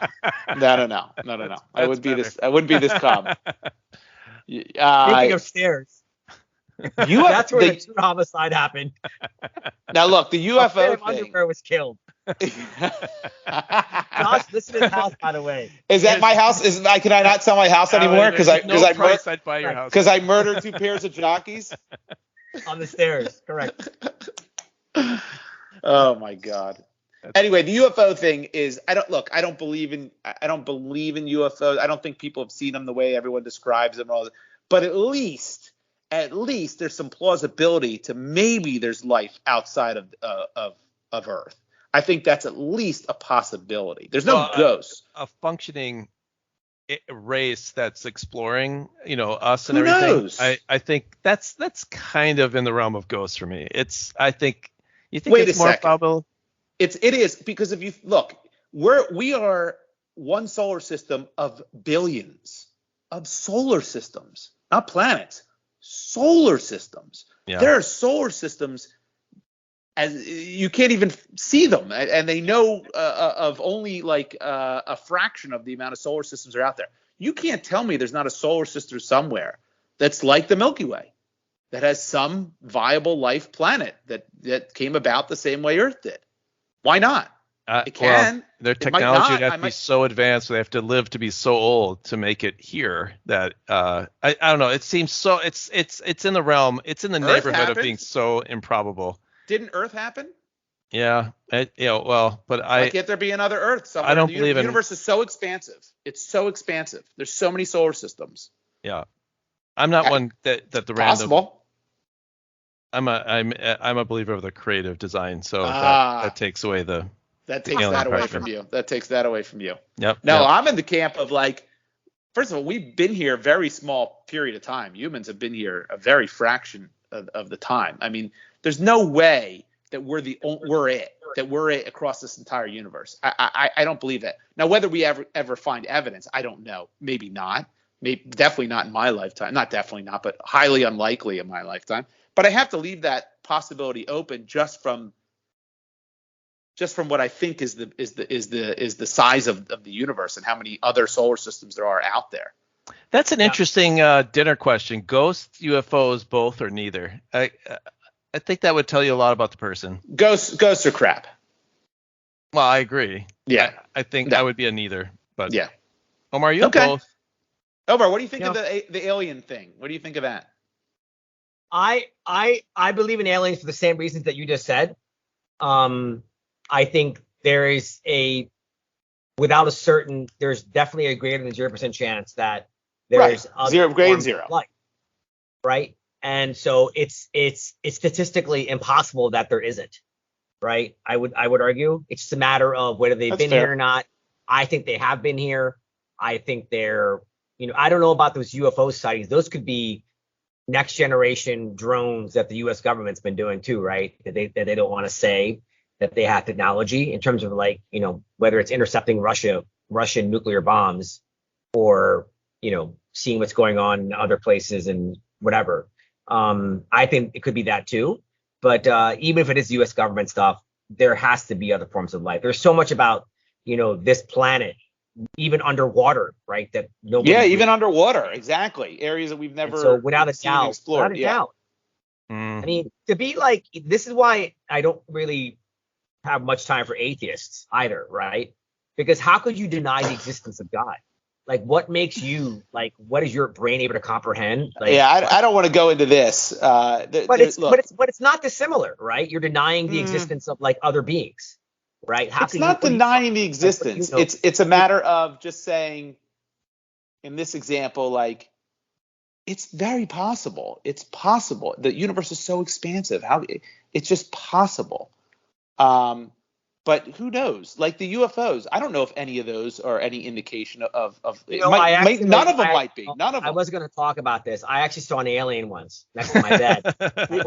I wouldn't be this calm. Speaking of stairs. That's where the homicide happened. Now look, the UFO thing. Underwear was killed. Josh, this is his house, by the way. Is that my house? Can I not sell my house anymore? Because I murdered 2 pairs of jockeys on the stairs. Correct. Oh my God. Anyway, the UFO thing is I don't believe in UFOs. I don't think people have seen them the way everyone describes them. But at least there's some plausibility to maybe there's life outside of Earth. I think that's at least a possibility. There's no ghosts. A functioning race that's exploring, us and Who everything. Knows? I think that's kind of in the realm of ghosts for me. I think Wait it's a more second. probable. It is because if you look, we are one solar system of billions of solar systems, not planets, solar systems. Yeah. There are solar systems as you can't even see them, and they know of only like a fraction of the amount of solar systems are out there. You can't tell me there's not a solar system somewhere that's like the Milky Way, that has some viable life planet that came about the same way Earth did. Why not? It can. Well, their technology would have to be so advanced. They have to live to be so old to make it here. That I don't know. It seems so. It's in the realm. It's in the neighborhood of being so improbable. Didn't Earth happen? Yeah. But Why can't there be another Earth somewhere? I don't believe the universe is so expansive. It's so expansive. There's so many solar systems. Yeah. I'm not one that the possible. Random. I'm a believer of the creative design, so that takes away the. That takes that away from you. That takes that away from you. Yep. No, I'm in the camp of first of all, we've been here a very small period of time. Humans have been here a very fraction of the time. I mean, there's no way that we're it across this entire universe. I don't believe that. Now, whether we ever find evidence, I don't know. Maybe not. Maybe definitely not in my lifetime. Not definitely not, but highly unlikely in my lifetime. But I have to leave that possibility open just from what I think is the size of the universe and how many other solar systems there are out there. That's an interesting dinner question. Ghosts, UFOs, both or neither? I think that would tell you a lot about the person. Ghosts are crap. Well, I agree. Yeah. I think I would be a neither. But yeah. Omar, you have both. Omar, what do you think of the alien thing? What do you think of that? I believe in aliens for the same reasons that you just said. I think there's definitely a greater than 0% chance that there's zero life, right? And so it's statistically impossible that there isn't, right? I would argue it's just a matter of whether they've been here or not. I think they have been here. I think they're, I don't know about those UFO sightings. Those could be next generation drones that the U.S. government's been doing too, right? That they don't want to say that they have technology in terms of whether it's intercepting Russian nuclear bombs or, seeing what's going on in other places and whatever. I think it could be that too. But even if it is U.S. government stuff, there has to be other forms of life. There's so much about, this planet, even underwater, right? That nobody. Yeah, even underwater, exactly. Areas that we've never so without a doubt, explored. Without a doubt. I mean, to be this is why I don't really have much time for atheists either, right? Because how could you deny the existence of God? What makes you what is your brain able to comprehend? I don't want to go into this. But it's not dissimilar, right? You're denying the existence of other beings, right? It's not denying the existence. It's a matter of just saying, in this example, it's very possible. It's possible. The universe is so expansive. It's just possible. But who knows? The UFOs, I don't know if any of those are any indication of none of them might be. None of them. I was going to talk about this. I actually saw an alien once next to my bed.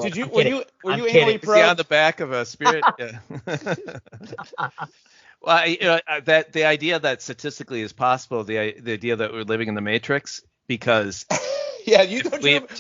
Did you? Were you anally probed? On the back of a spirit? Yeah. Well, that the idea that statistically is possible, the idea that we're living in the Matrix, because yeah,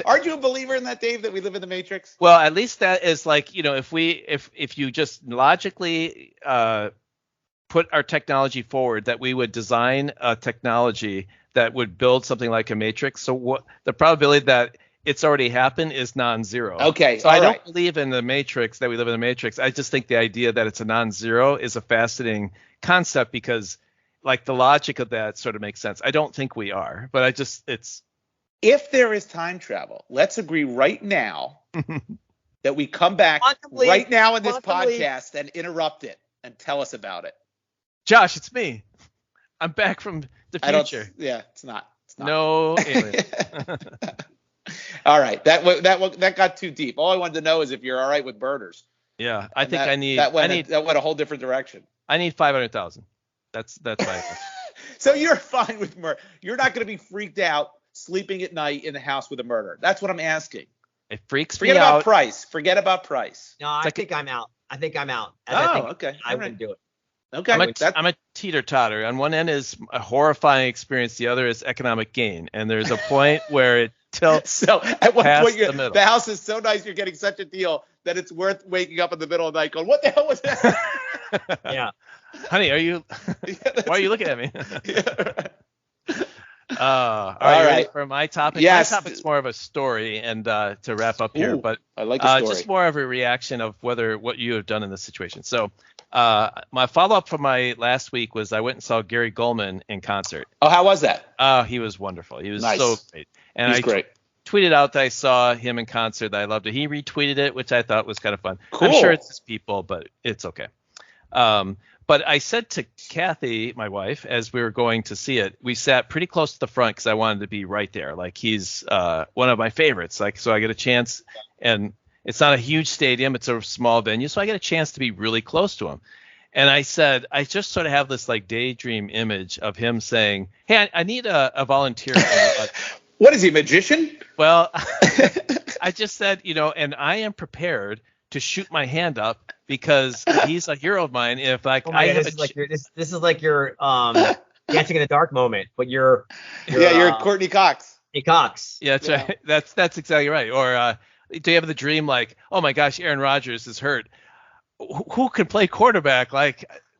aren't you a believer in that, Dave, that we live in the Matrix? Well, at least that is if you just logically put our technology forward, that we would design a technology that would build something like a Matrix. So what the probability that it's already happened is non-zero. Okay. So I don't believe in the Matrix, that we live in the Matrix. I just think the idea that it's a non-zero is a fascinating concept because the logic of that sort of makes sense. I don't think we are, but if there is time travel, let's agree right now that we come back right now in this podcast and interrupt it and tell us about it. Josh, it's me. I'm back from the future. It's not. No alien. All right, that got too deep. All I wanted to know is if you're all right with murders. Yeah, I think that went a whole different direction. I need 500,000. That's fine. So you're fine with murder. You're not going to be freaked out sleeping at night in the house with a murderer. That's what I'm asking. It freaks me out. Forget about price. No, I think I'm out. Okay. I wouldn't do it. Okay. I'm a teeter-totter. On one end is a horrifying experience. The other is economic gain. And there's a point where it tilts. So at one point, the house is so nice, you're getting such a deal that it's worth waking up in the middle of the night going, what the hell was that? Yeah. Honey, why are you looking at me? All right. Ready for my topic? Yes. My topic's more of a story, and to wrap up here, but I like a story. Just more of a reaction of what you have done in this situation. So my follow-up from my last week was I went and saw Gary Goldman in concert. Oh, how was that? He was wonderful. He was nice. So great. And He's great. Tweeted out that I saw him in concert, that I loved it. He retweeted it, which I thought was kind of fun. Cool. I'm sure it's his people, but it's okay. But I said to Kathy, my wife, as we were going to see it, we sat pretty close to the front because I wanted to be right there. He's one of my favorites. So I get a chance, and it's not a huge stadium. It's a small venue. So I get a chance to be really close to him. And I said, I just sort of have this daydream image of him saying, hey, I need a volunteer. What is he, a magician? Well, I just said, and I am prepared to shoot my hand up because he's a hero of mine. If this is like your Dancing in the Dark moment, but you're Courtney Cox. Hey, Cox. Yeah, that's right. That's exactly right. Or do you have the dream oh my gosh, Aaron Rodgers is hurt. Who can play quarterback?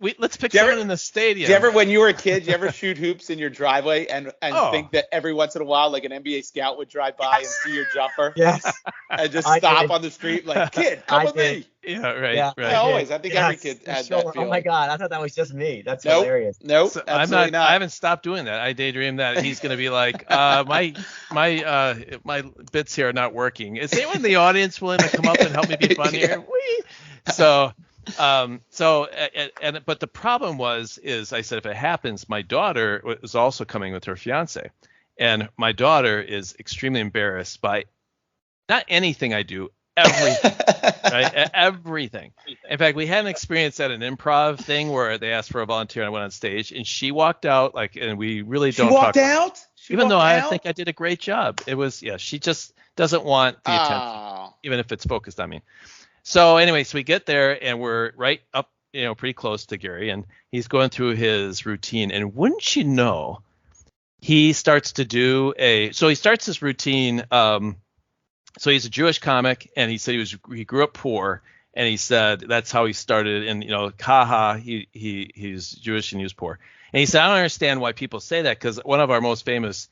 let's pick someone in the stadium. Did you ever, when you were a kid, you ever shoot hoops in your driveway and think that every once in a while, like an NBA scout would drive by and see your jumper? Yes. And just stop on the street like, kid, come with me. Yeah, right. Yeah, right. Always. I think every kid had that feeling. Oh my God, I thought that was just me. That's Nope, hilarious. Nope, So absolutely not. I haven't stopped doing that. I daydream that he's going to be like, my bits here are not working. Is anyone in the audience willing to come up and help me be funny here? So, but the problem is I said, if it happens, my daughter was also coming with her fiance, and my daughter is extremely embarrassed by not anything I do, everything, right? Everything. In fact, we had an experience at an improv thing where they asked for a volunteer and I went on stage and she walked out and we really don't talk. She walked out? Even though I think I did a great job. It was, she just doesn't want the attention, even if it's focused on me. So anyway, so we get there and we're right up, pretty close to Gary, and he's going through his routine. And wouldn't you know, he starts to do he starts his routine. So he's a Jewish comic, and he said he grew up poor, and he said that's how he started. And he's Jewish and he was poor. And he said, I don't understand why people say that, because one of our most famous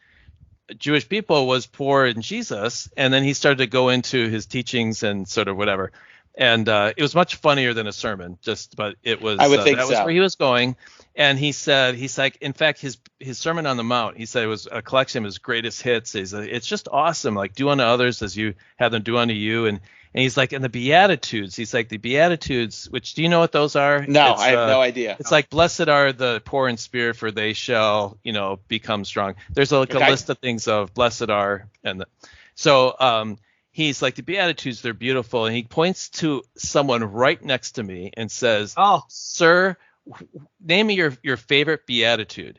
Jewish people was poor in Jesus, and then he started to go into his teachings and sort of whatever. And it was much funnier than a sermon, but it was. I would think that was where he was going. And he said, he's like, in fact, his Sermon on the Mount, he said it was a collection of his greatest hits. It's just awesome. Like, do unto others as you have them do unto you. And he's like, and the Beatitudes, he's like, the Beatitudes, which, do you know what those are? No, I have no idea. It's like, blessed are the poor in spirit, for they shall, become strong. There's a list of things of blessed are. He's like, the Beatitudes, they're beautiful. And he points to someone right next to me and says, oh, sir, name me your favorite Beatitude.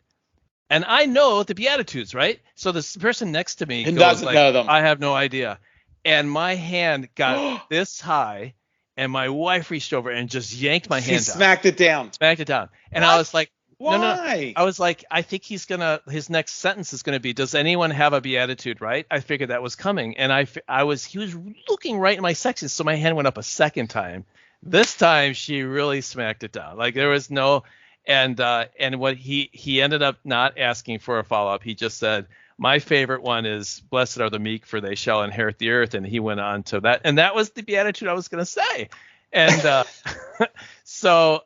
And I know the Beatitudes, right? So this person next to me doesn't know them. I have no idea. And my hand got this high, and my wife reached over and just yanked my hand down. Smacked it down. And I was like, why? No. I was like, I think his next sentence is gonna be, does anyone have a Beatitude, right? I figured that was coming, and he was looking right in my section, so my hand went up a second time. This time she really smacked it down. Like, there was no, and what he ended up not asking for a follow up. He just said, my favorite one is blessed are the meek, for they shall inherit the earth. And he went on to that, and that was the Beatitude I was gonna say. And so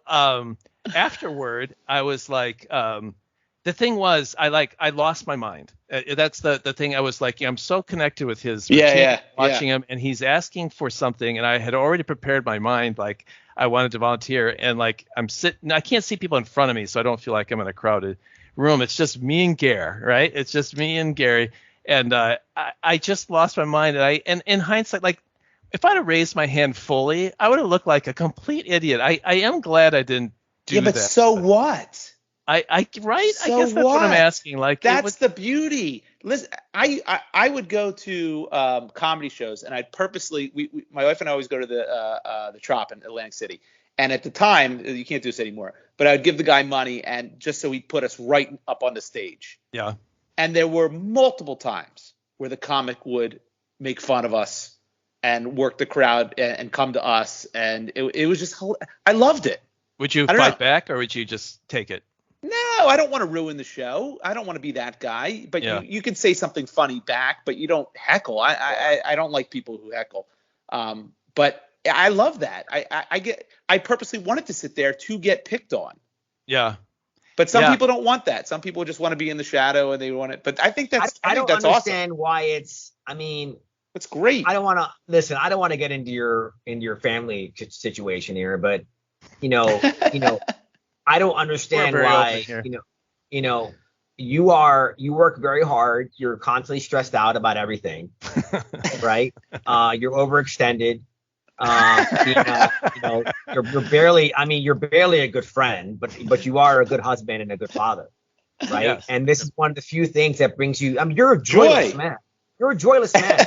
afterward, I was like, the thing was, I lost my mind. That's the thing. I was like, I'm so connected with his routine, watching him, and he's asking for something, and I had already prepared my mind, like I wanted to volunteer, and like I'm sitting, I can't see people in front of me, so I don't feel like I'm in a crowded room. It's just me and Gary, right? It's just me and Gary, and I just lost my mind, and in hindsight, like, if I'd have raised my hand fully, I would have looked like a complete idiot. I am glad I didn't do that. Yeah, but so what? Right? I guess that's what I'm asking. Like, that's the beauty. Listen, I would go to comedy shows, and I'd purposely my wife and I always go to the Trop in Atlantic City. And at the time, you can't do this anymore, but I would give the guy money, and just so he'd put us right up on the stage. Yeah. And there were multiple times where the comic would make fun of us and work the crowd and come to us, and it was just, I loved it. Would you fight back, or would you just take it? No, I don't want to ruin the show. I don't want to be that guy. But you can say something funny back, but you don't heckle. I don't like people who heckle. But I love that. I purposely wanted to sit there to get picked on. Yeah. But some people don't want that. Some people just want to be in the shadow and they want it. But I think that's I don't that's understand awesome. Why it's. I mean, it's great. I don't want to listen. I don't want to get into your family situation here, but you know, I don't understand why. You work very hard. You're constantly stressed out about everything, right? You're overextended. You're barely. I mean, you're barely a good friend, but you are a good husband and a good father, right? Yes. And this is one of the few things that brings you. I mean, you're a joyless man. You're a joyless man,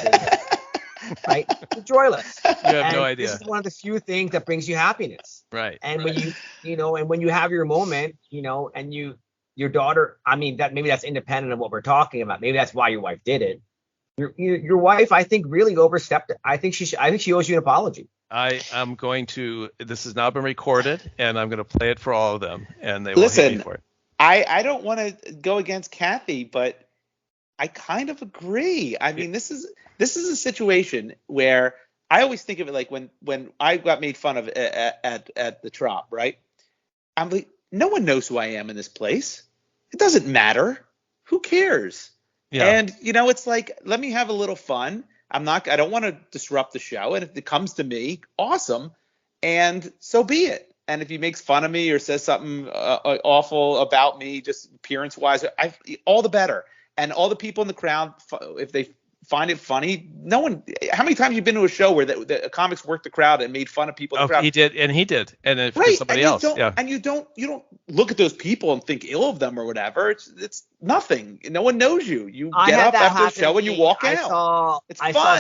right? You're joyless. You have no idea. This is one of the few things that brings you happiness, right? And when when you have your moment, and your daughter. I mean, that maybe that's independent of what we're talking about. Maybe that's why your wife did it. Your wife, I think, really overstepped it. I think she owes you an apology. I am going to. This has now been recorded, and I'm going to play it for all of them, and they will hit me for it. I don't want to go against Kathy, but I kind of agree. I mean, this is a situation where I always think of it like when I got made fun of at the Trop, right? I'm like, no one knows who I am in this place. It doesn't matter. Who cares? Yeah. And it's like, let me have a little fun. I don't want to disrupt the show. And if it comes to me, awesome. And so be it. And if he makes fun of me or says something awful about me, just appearance wise, all the better. And all the people in the crowd, if they find it funny, no one. How many times have you been to a show where the comics worked the crowd and made fun of people in the crowd? He did, and if somebody else. And you don't look at those people and think ill of them or whatever. It's nothing. No one knows you. You get up after the show and you walk out. I saw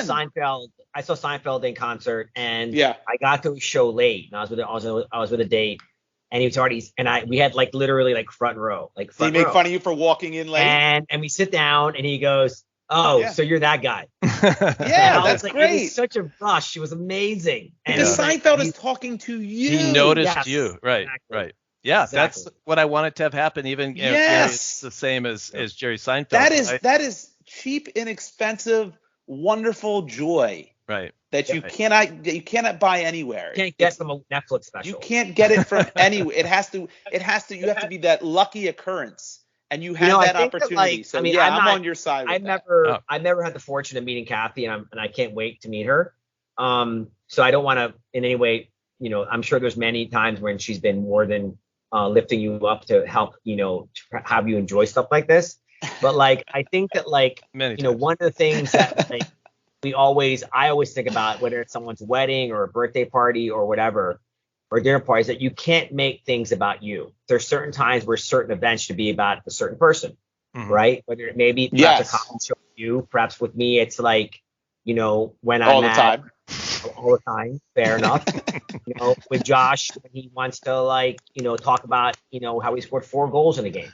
Seinfeld in concert, and I got to a show late, and I was with a date. And he was already, we had like literally like front row, like front row. Did he make fun of you for walking in late? And we sit down, and he goes, "Oh, so you're that guy." That's great. It was such a rush. It was amazing. Because Seinfeld is talking to you. He noticed you, right? Exactly. Right. Yeah, exactly. That's what I wanted to have happen. Even it's the same as Jerry Seinfeld. That is cheap, inexpensive, wonderful joy. Right. That you cannot buy anywhere. You can't get from a Netflix special. You can't get it from anywhere. You have to be that lucky occurrence, and you have that opportunity. I'm on your side. I've never had the fortune of meeting Kathy, and I can't wait to meet her. So I don't want to in any way, I'm sure there's many times when she's been more than lifting you up to help, to have you enjoy stuff like this. But like, I think that like, one of the things that like, I always think about, whether it's someone's wedding or a birthday party or whatever, or dinner parties, that you can't make things about you. There's certain times where certain events should be about a certain person, right? Whether it may be perhaps a common show with you, perhaps with me, it's like, when I'm all the time, fair enough. With Josh, when he wants to like, talk about, how he scored 4 goals in a game.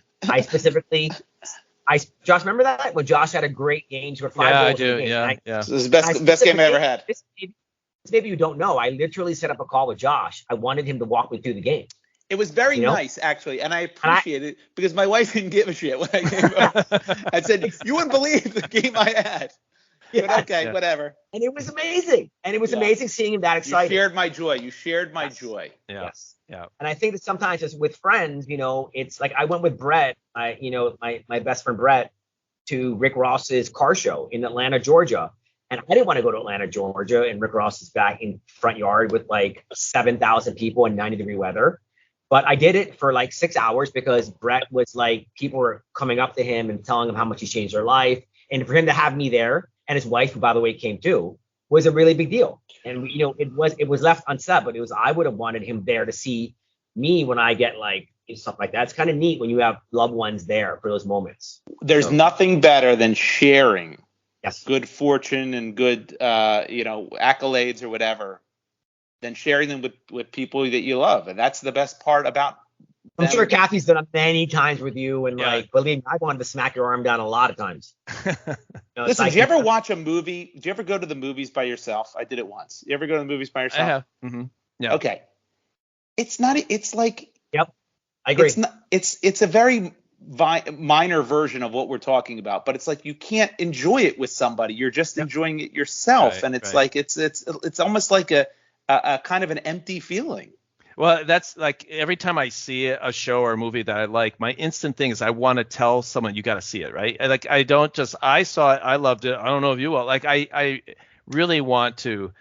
Josh, remember that when Josh had a great game, scored 5 goals? I do. Yeah. This is the best game I ever had. Maybe you don't know. I literally set up a call with Josh. I wanted him to walk me through the game. It was very nice, actually, and I appreciate it because my wife didn't give a shit when I came up. I said, "You wouldn't believe the game I had." Yes. But okay, whatever. And it was amazing. And it was amazing seeing him that excited. You shared my joy. Joy. Yeah. Yes. Yeah. And I think that sometimes just with friends, it's like I went with Brett, my best friend Brett, to Rick Ross's car show in Atlanta, Georgia. And I didn't want to go to Atlanta, Georgia, and Rick Ross is back in front yard with like 7,000 people in 90-degree weather. But I did it for like 6 hours because Brett was like, people were coming up to him and telling him how much he changed their life. And for him to have me there, and his wife, who by the way came too, was a really big deal. And it was left unsaid, but I would have wanted him there to see me when I get like stuff like that. It's kind of neat when you have loved ones there for those moments. There's nothing better than sharing good fortune and good accolades or whatever, than sharing them with people that you love. And that's the best part about I'm sure Kathy's done it many times with you, and like, believe me, I wanted to smack your arm down a lot of times. Listen, do you ever watch a movie? Do you ever go to the movies by yourself? I did it once. You ever go to the movies by yourself? I have. Mm-hmm. Yeah. Okay. It's not. It's like. Yep. I agree. It's a very minor version of what we're talking about, but it's like you can't enjoy it with somebody. You're just enjoying it yourself, and it's like it's almost like a kind of an empty feeling. Well, that's like every time I see a show or a movie that I like, my instant thing is I want to tell someone, you got to see it, right? Like I saw it, I loved it. I don't know if you will. Like I really want to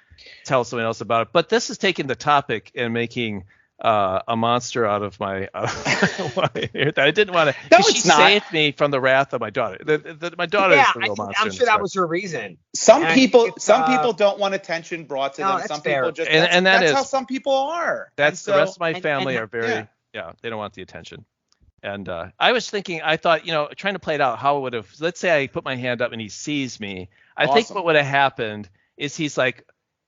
tell someone else about it. But this is taking the topic and making a monster out of my. I didn't want to. No, she saved me from the wrath of my daughter. My daughter is the real monster. I'm sure that was her reason. Some people don't want attention brought to them. Some people just. That's how some people are. That's the rest of my family are very. Yeah, they don't want the attention. And I was thinking, I thought, trying to play it out, how it would have. Let's say I put my hand up and he sees me. I think what would have happened is he's like.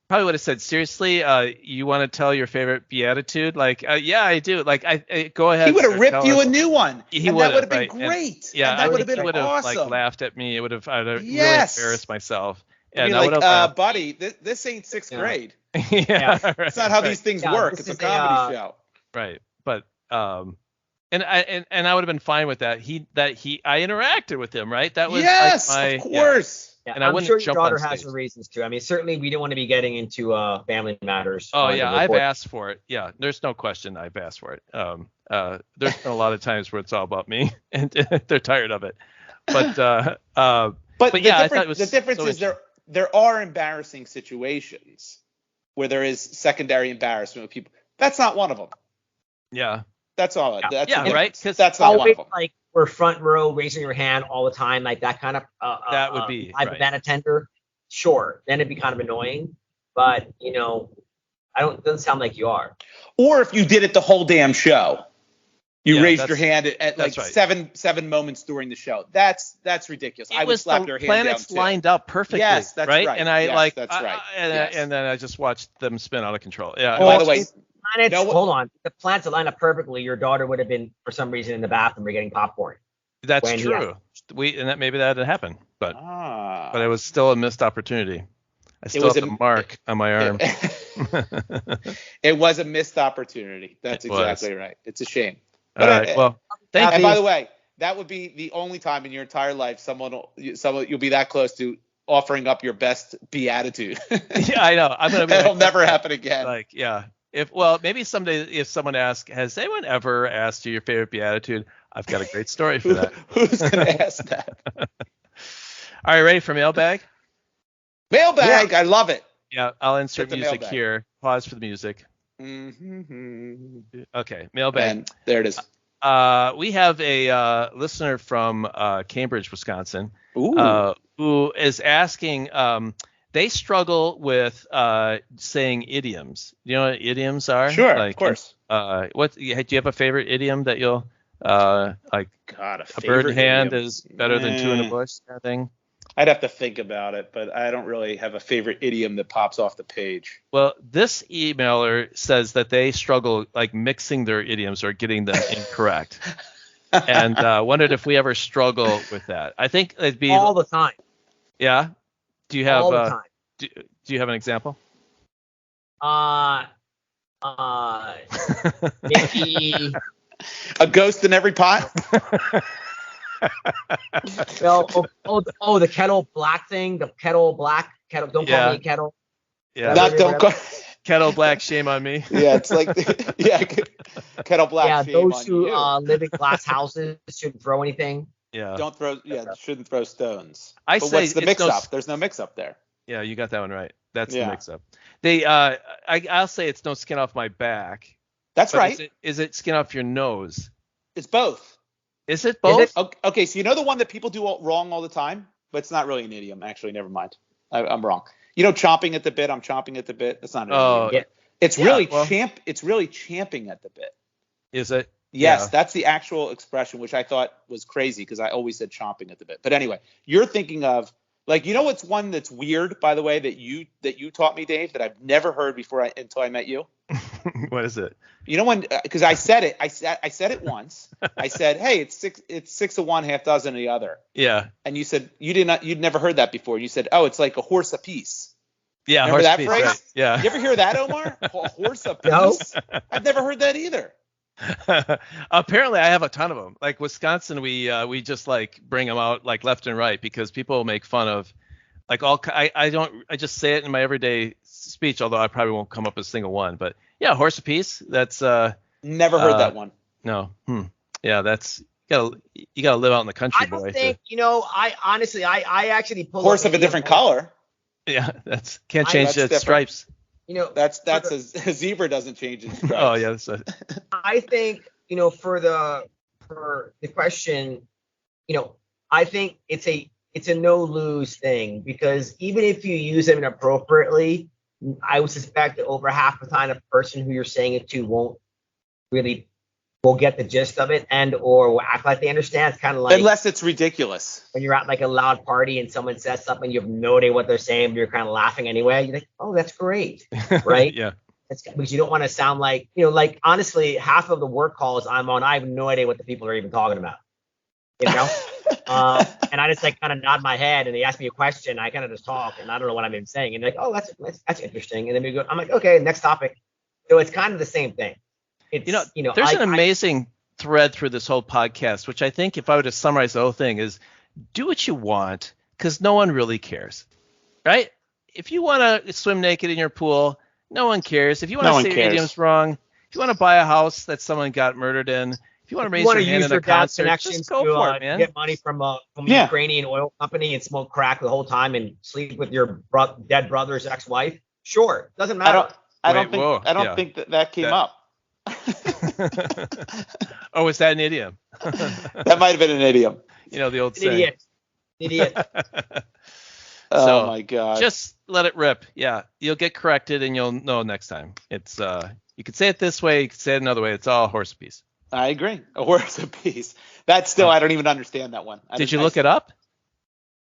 Probably would have said, seriously, you want to tell your favorite beatitude? Like, yeah, I do. Like, I go ahead. He would have ripped you a new one. That would have been great. And, that would have been awesome. Like laughed at me. I'd have really embarrassed myself. And I would have, like, buddy, this ain't sixth grade. Yeah, right, it's not how these things work. It's a comedy show. Right, but and I would have been fine with that. I interacted with him, right? That was of course. Yeah, and I'm sure your daughter has her reasons too. I mean, certainly we don't want to be getting into family matters. Oh yeah, I've asked for it. Yeah, there's no question I've asked for it. There's been a lot of times where it's all about me, and they're tired of it. But yeah, I thought it was the difference is there are embarrassing situations where there is secondary embarrassment with people. That's not one of them. Yeah. That's all. Yeah, right. Because that's not one of them. Like we're front row, raising your hand all the time, like that kind of that would be live event attender. Sure, then it'd be kind of annoying, but it doesn't sound like you are. Or if you did it the whole damn show, you raised your hand at like right. seven moments during the show. That's ridiculous. I would slap your hand down too. Planets lined up perfectly. Yes, that's right. And that's right. And then I just watched them spin out of control. Yeah. By the way. Hold on. The planets lined up perfectly. Your daughter would have been, for some reason, in the bathroom or getting popcorn. That's true. Maybe that had happened, but it was still a missed opportunity. I still have a mark on my arm. It was a missed opportunity. That's exactly right. It's a shame. All right. Well, thank you. And by the way, that would be the only time in your entire life you'll be that close to offering up your best beatitude. Yeah, I know. I'm gonna be. It'll never happen again. Maybe someday if someone asks, has anyone ever asked you your favorite beatitude? I've got a great story for that. Who's gonna ask that? All right, ready for mailbag? Mailbag, yeah. I love it. Yeah, I'll insert music here. Pause for the music. Mm-hmm. Okay, mailbag. And there it is. We have a listener from Cambridge, Wisconsin, who is asking. They struggle with saying idioms. You know what idioms are? Sure, of course. Do you have a favorite idiom that you'll like? God, a bird in hand is better than two in the bush, kind of thing. I'd have to think about it, but I don't really have a favorite idiom that pops off the page. Well, this emailer says that they struggle like mixing their idioms or getting them incorrect, and wondered if we ever struggle with that. I think it'd be all the time. Yeah. Do you have all the time? Do you have an example? Maybe a ghost in every pot. Well, the kettle black thing. The kettle black. Kettle. Don't call me kettle. Yeah. Don't call. Kettle black. Shame on me. Yeah, it's like kettle black. Yeah, shame those who live in glass houses shouldn't throw anything. Yeah. Don't throw. Yeah, shouldn't throw stones. But say what's the mix-up? There's no mix-up there. Yeah, you got that one right. That's the mix-up. I'll say it's no skin off my back. That's right. Is it skin off your nose? It's both. Is it both? Okay, so you know the one that people do wrong all the time, but it's not really an idiom. Actually, never mind. I'm wrong. You know, chomping at the bit. I'm chomping at the bit. That's not an idiom. Yeah. It's really It's really champing at the bit. Is it? Yes, that's the actual expression, which I thought was crazy because I always said chomping at the bit. But anyway, you're thinking of what's one that's weird, by the way, that you taught me, Dave, that I've never heard before until I met you. What is it? You know when? Because I said it. I said it once. I said, "Hey, it's six of one, half dozen of the other." Yeah. And you said you'd never heard that before. You said, "Oh, it's like a horse apiece." Yeah. Remember that piece, phrase? Right. Yeah. You ever hear that, Omar? A horse apiece? No. I've never heard that either. Apparently, I have a ton of them. Like Wisconsin, we just like bring them out like left and right because people make fun of like all. I just say it in my everyday speech, although I probably won't come up with a single one. But yeah, horse apiece. That's never heard that one. No. Yeah, that's you gotta live out in the country, boy. I don't think I honestly I actually pull horse of a different color. Yeah, can't change its stripes. That's a zebra doesn't change its stripes. Oh yeah. I think for the question, I think it's a no lose thing because even if you use them inappropriately, I would suspect that over half the time the person who you're saying it to won't get the gist of it or will act like they understand. It's kind of like unless it's ridiculous. When you're at like a loud party and someone says something, you have no idea what they're saying, but you're kind of laughing anyway. You're like, oh, that's great, right? Yeah. Because you don't want to sound like like honestly, half of the work calls I'm on, I have no idea what the people are even talking about. And I just like kind of nod my head, and they ask me a question. I kind of just talk, and I don't know what I'm even saying. And they're like, oh, that's interesting. And then we go, I'm like, okay, next topic. So it's kind of the same thing. It's, there's an amazing thread through this whole podcast, which I think if I were to summarize the whole thing is do what you want because no one really cares, right? If you want to swim naked in your pool, no one cares. If you want to say your idioms wrong, if you want to buy a house that someone got murdered in, if you want to raise your hand in a concert, just go for it, man. Get money from a Ukrainian oil company and smoke crack the whole time and sleep with your dead brother's ex-wife. Sure, doesn't matter. I don't think that came up. Oh, is that an idiom? That might have been an idiom. The old saying. Idiot. Oh my God. Just let it rip. Yeah, you'll get corrected and you'll know next time. It's you could say it this way, you could say it another way. It's all a horse apiece. I agree. A horse apiece. That's still I don't even understand that one. Did you look it up?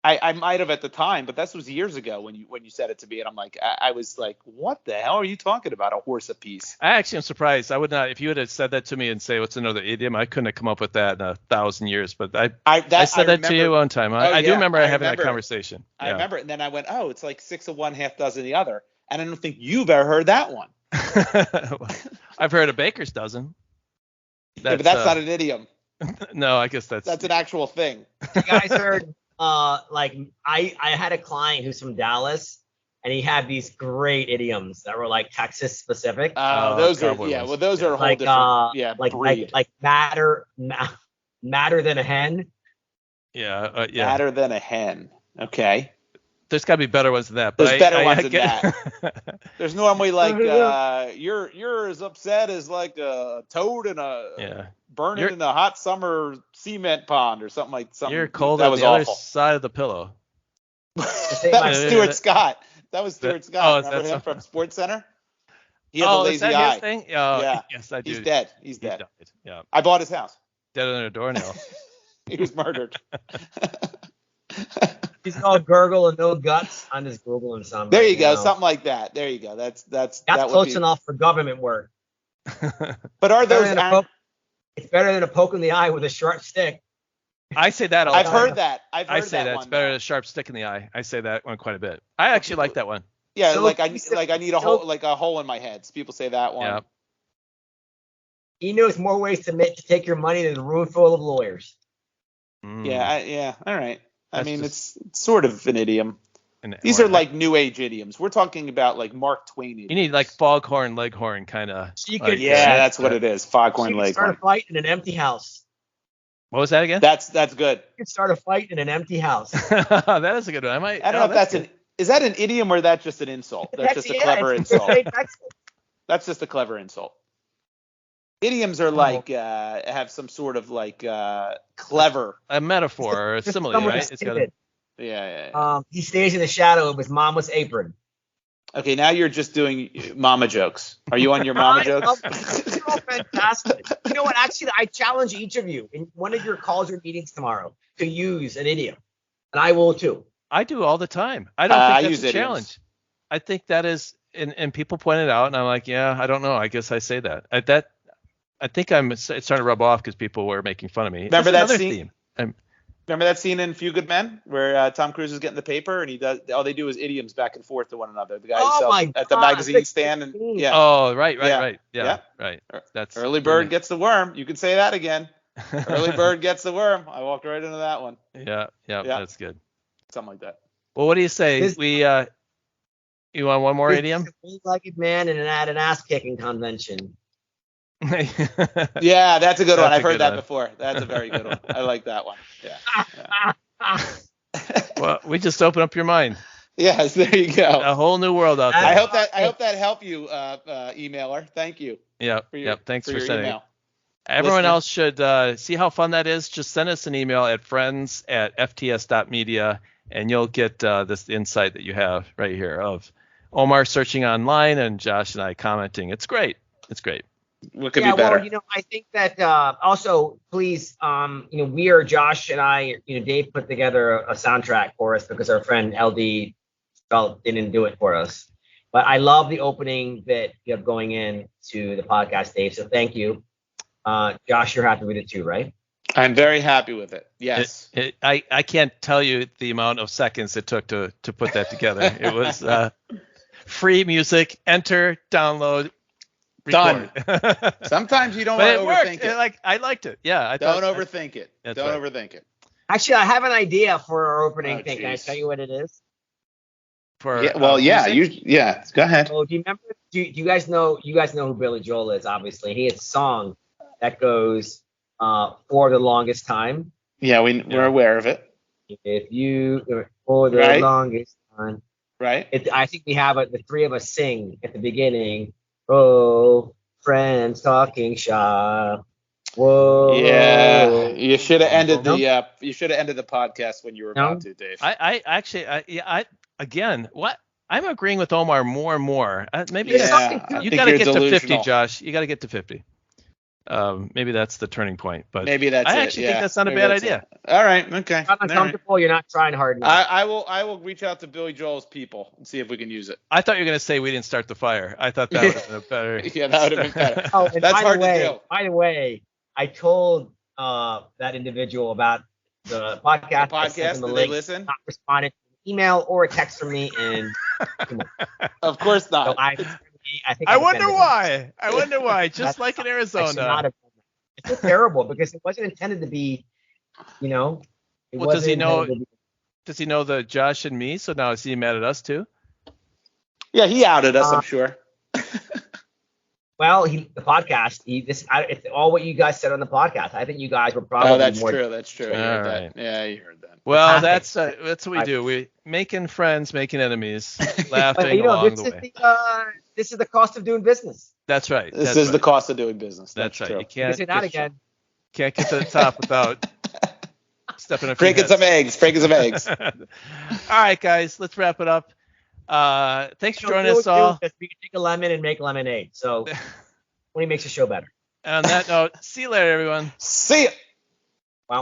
I might have at the time, but this was years ago when you said it to me, and I'm like, I was like, what the hell are you talking about? A horse apiece. I actually am surprised. I would not, if you would have said that to me and say what's another idiom, I couldn't have come up with that in 1,000 years. But I said that to you one time. I do remember having that conversation. I remember it, and then I went, oh, it's like 6 of one, half dozen the other, and I don't think you've ever heard that one. I've heard a baker's dozen. But that's not an idiom. No, I guess that's an actual thing. You guys heard? I had a client who's from Dallas, and he had these great idioms that were like Texas specific. Those are those are a whole different breed. Like madder than a hen. Yeah. Madder than a hen. Okay. There's got to be better ones than that. But there's better ones than that. There's normally like you're as upset as like a toad in a burning in a hot summer cement pond or something like something. You're cold on the other side of the pillow. That was Stuart Scott. Remember him from Sports Center? He had the lazy eye. His thing? Yeah. Yes, I do. He's dead. He's dead. Died. Yeah. I bought his house. Dead under a doornail. He was murdered. He's all gurgle and no guts. I'm just Googling something. There you go. Something like that. There you go. That's close enough for government work. But are those it's better than a poke in the eye with a sharp stick. I say that all the time. I've heard that. I say that it's better than a sharp stick in the eye. I say that one quite a bit. I actually like that one. Yeah, so I need a hole in my head. So people say that one. Yeah. He knows more ways to take your money than a room full of lawyers. Yeah. All right. I mean, it's sort of an idiom. These are like new age idioms. We're talking about like Mark Twain idioms. You need like foghorn, leghorn kind of. That's what it is. Foghorn, leghorn. Start a fight in an empty house. What was that again? That's good. You can start a fight in an empty house. That is a good one. I don't know if that's is that an idiom or that's just an insult? That's just a clever insult. That's just a clever insult. Idioms are like have some sort of like clever a metaphor or a simile, right? It's got he stays in the shadow of his mama's apron. Okay, now you're just doing mama jokes. Are you on your mama jokes? You're all fantastic. You know what? Actually, I challenge each of you in one of your calls or meetings tomorrow to use an idiom, and I will too. I do all the time. I don't think that's a challenge. I think that is, and people point it out, and I'm like, yeah, I don't know. I guess I say that. I think it's starting to rub off because people were making fun of me. Remember that scene? Remember that scene in Few Good Men where Tom Cruise is getting the paper and he does all they do is idioms back and forth to one another. The guy at the magazine stand and Oh, right. Yeah. Right. That's early bird gets the worm. You can say that again. Early bird gets the worm. I walked right into that one. Yeah. That's good. Something like that. Well, what do you say? You want one more idiom? Full-legged man at an ass-kicking convention. Yeah, that's a good one. I've heard that before. That's a very good one. I like that one. Yeah. Well, we just opened up your mind. Yes, there you go. A whole new world out there. I hope that helped you, emailer. Thank you. Yep. Thanks for sending. Email. Everyone else should see how fun that is. Just send us an email at friends@fts.media, and you'll get this insight that you have right here of Omar searching online and Josh and I commenting. It's great. What could be better? Well, I think that also, please, Josh and I, Dave put together a soundtrack for us because our friend LD didn't do it for us. But I love the opening that you have going in to the podcast, Dave. So thank you. Josh, you're happy with it too, right? I'm very happy with it. Yes. I can't tell you the amount of seconds it took to put that together. It was free music, enter, download, record. Done. Sometimes you don't want to overthink it. I liked it. Yeah. Don't overthink it. Don't overthink it. Actually, I have an idea for our opening thing. Geez. Can I tell you what it is? Go ahead. Oh, do you remember? Do you guys know? You guys know who Billy Joel is, obviously. He has a song that goes for the longest time. Yeah, we're aware of it. If you for the longest time. Right. I think we have the three of us sing at the beginning. Oh, friends talking shop. Whoa. Yeah, you should have ended the podcast when you were about to, Dave. I'm agreeing with Omar more and more. Maybe you got to get to 50, Josh. You got to get to 50. Maybe that's the turning point. But maybe that's I actually think that's not a bad idea. All right. Okay. Not uncomfortable. You're not trying hard enough. I will reach out to Billy Joel's people and see if we can use it. I thought you were going to say we didn't start the fire. I thought that would have been a better. Yeah, that would have been better. Oh, and that's hard to do. By the way, I told that individual about the podcast. Did they listen? Not responded to an email or a text from me, and of course not. So I wonder why. I wonder why. Just like in Arizona. It's terrible because it wasn't intended to be, does he know? Does he know the Josh and me? So now is he mad at us too? Yeah, he outed us. I'm sure. Well, the podcast. It's all what you guys said on the podcast. I think you guys were probably. Oh, that's true. I heard that. Yeah, you heard that. Well, that's what we do. We making friends, making enemies, laughing along the way. This is the cost of doing business. That's right. This is the cost of doing business. That's right. True. You can't say that again. Can't get to the top without stepping a few breaking some eggs. All right, guys, let's wrap it up. Thanks for joining us all. We can take a lemon and make lemonade. So, when he makes the show better. And on that note, see you later, everyone. See ya.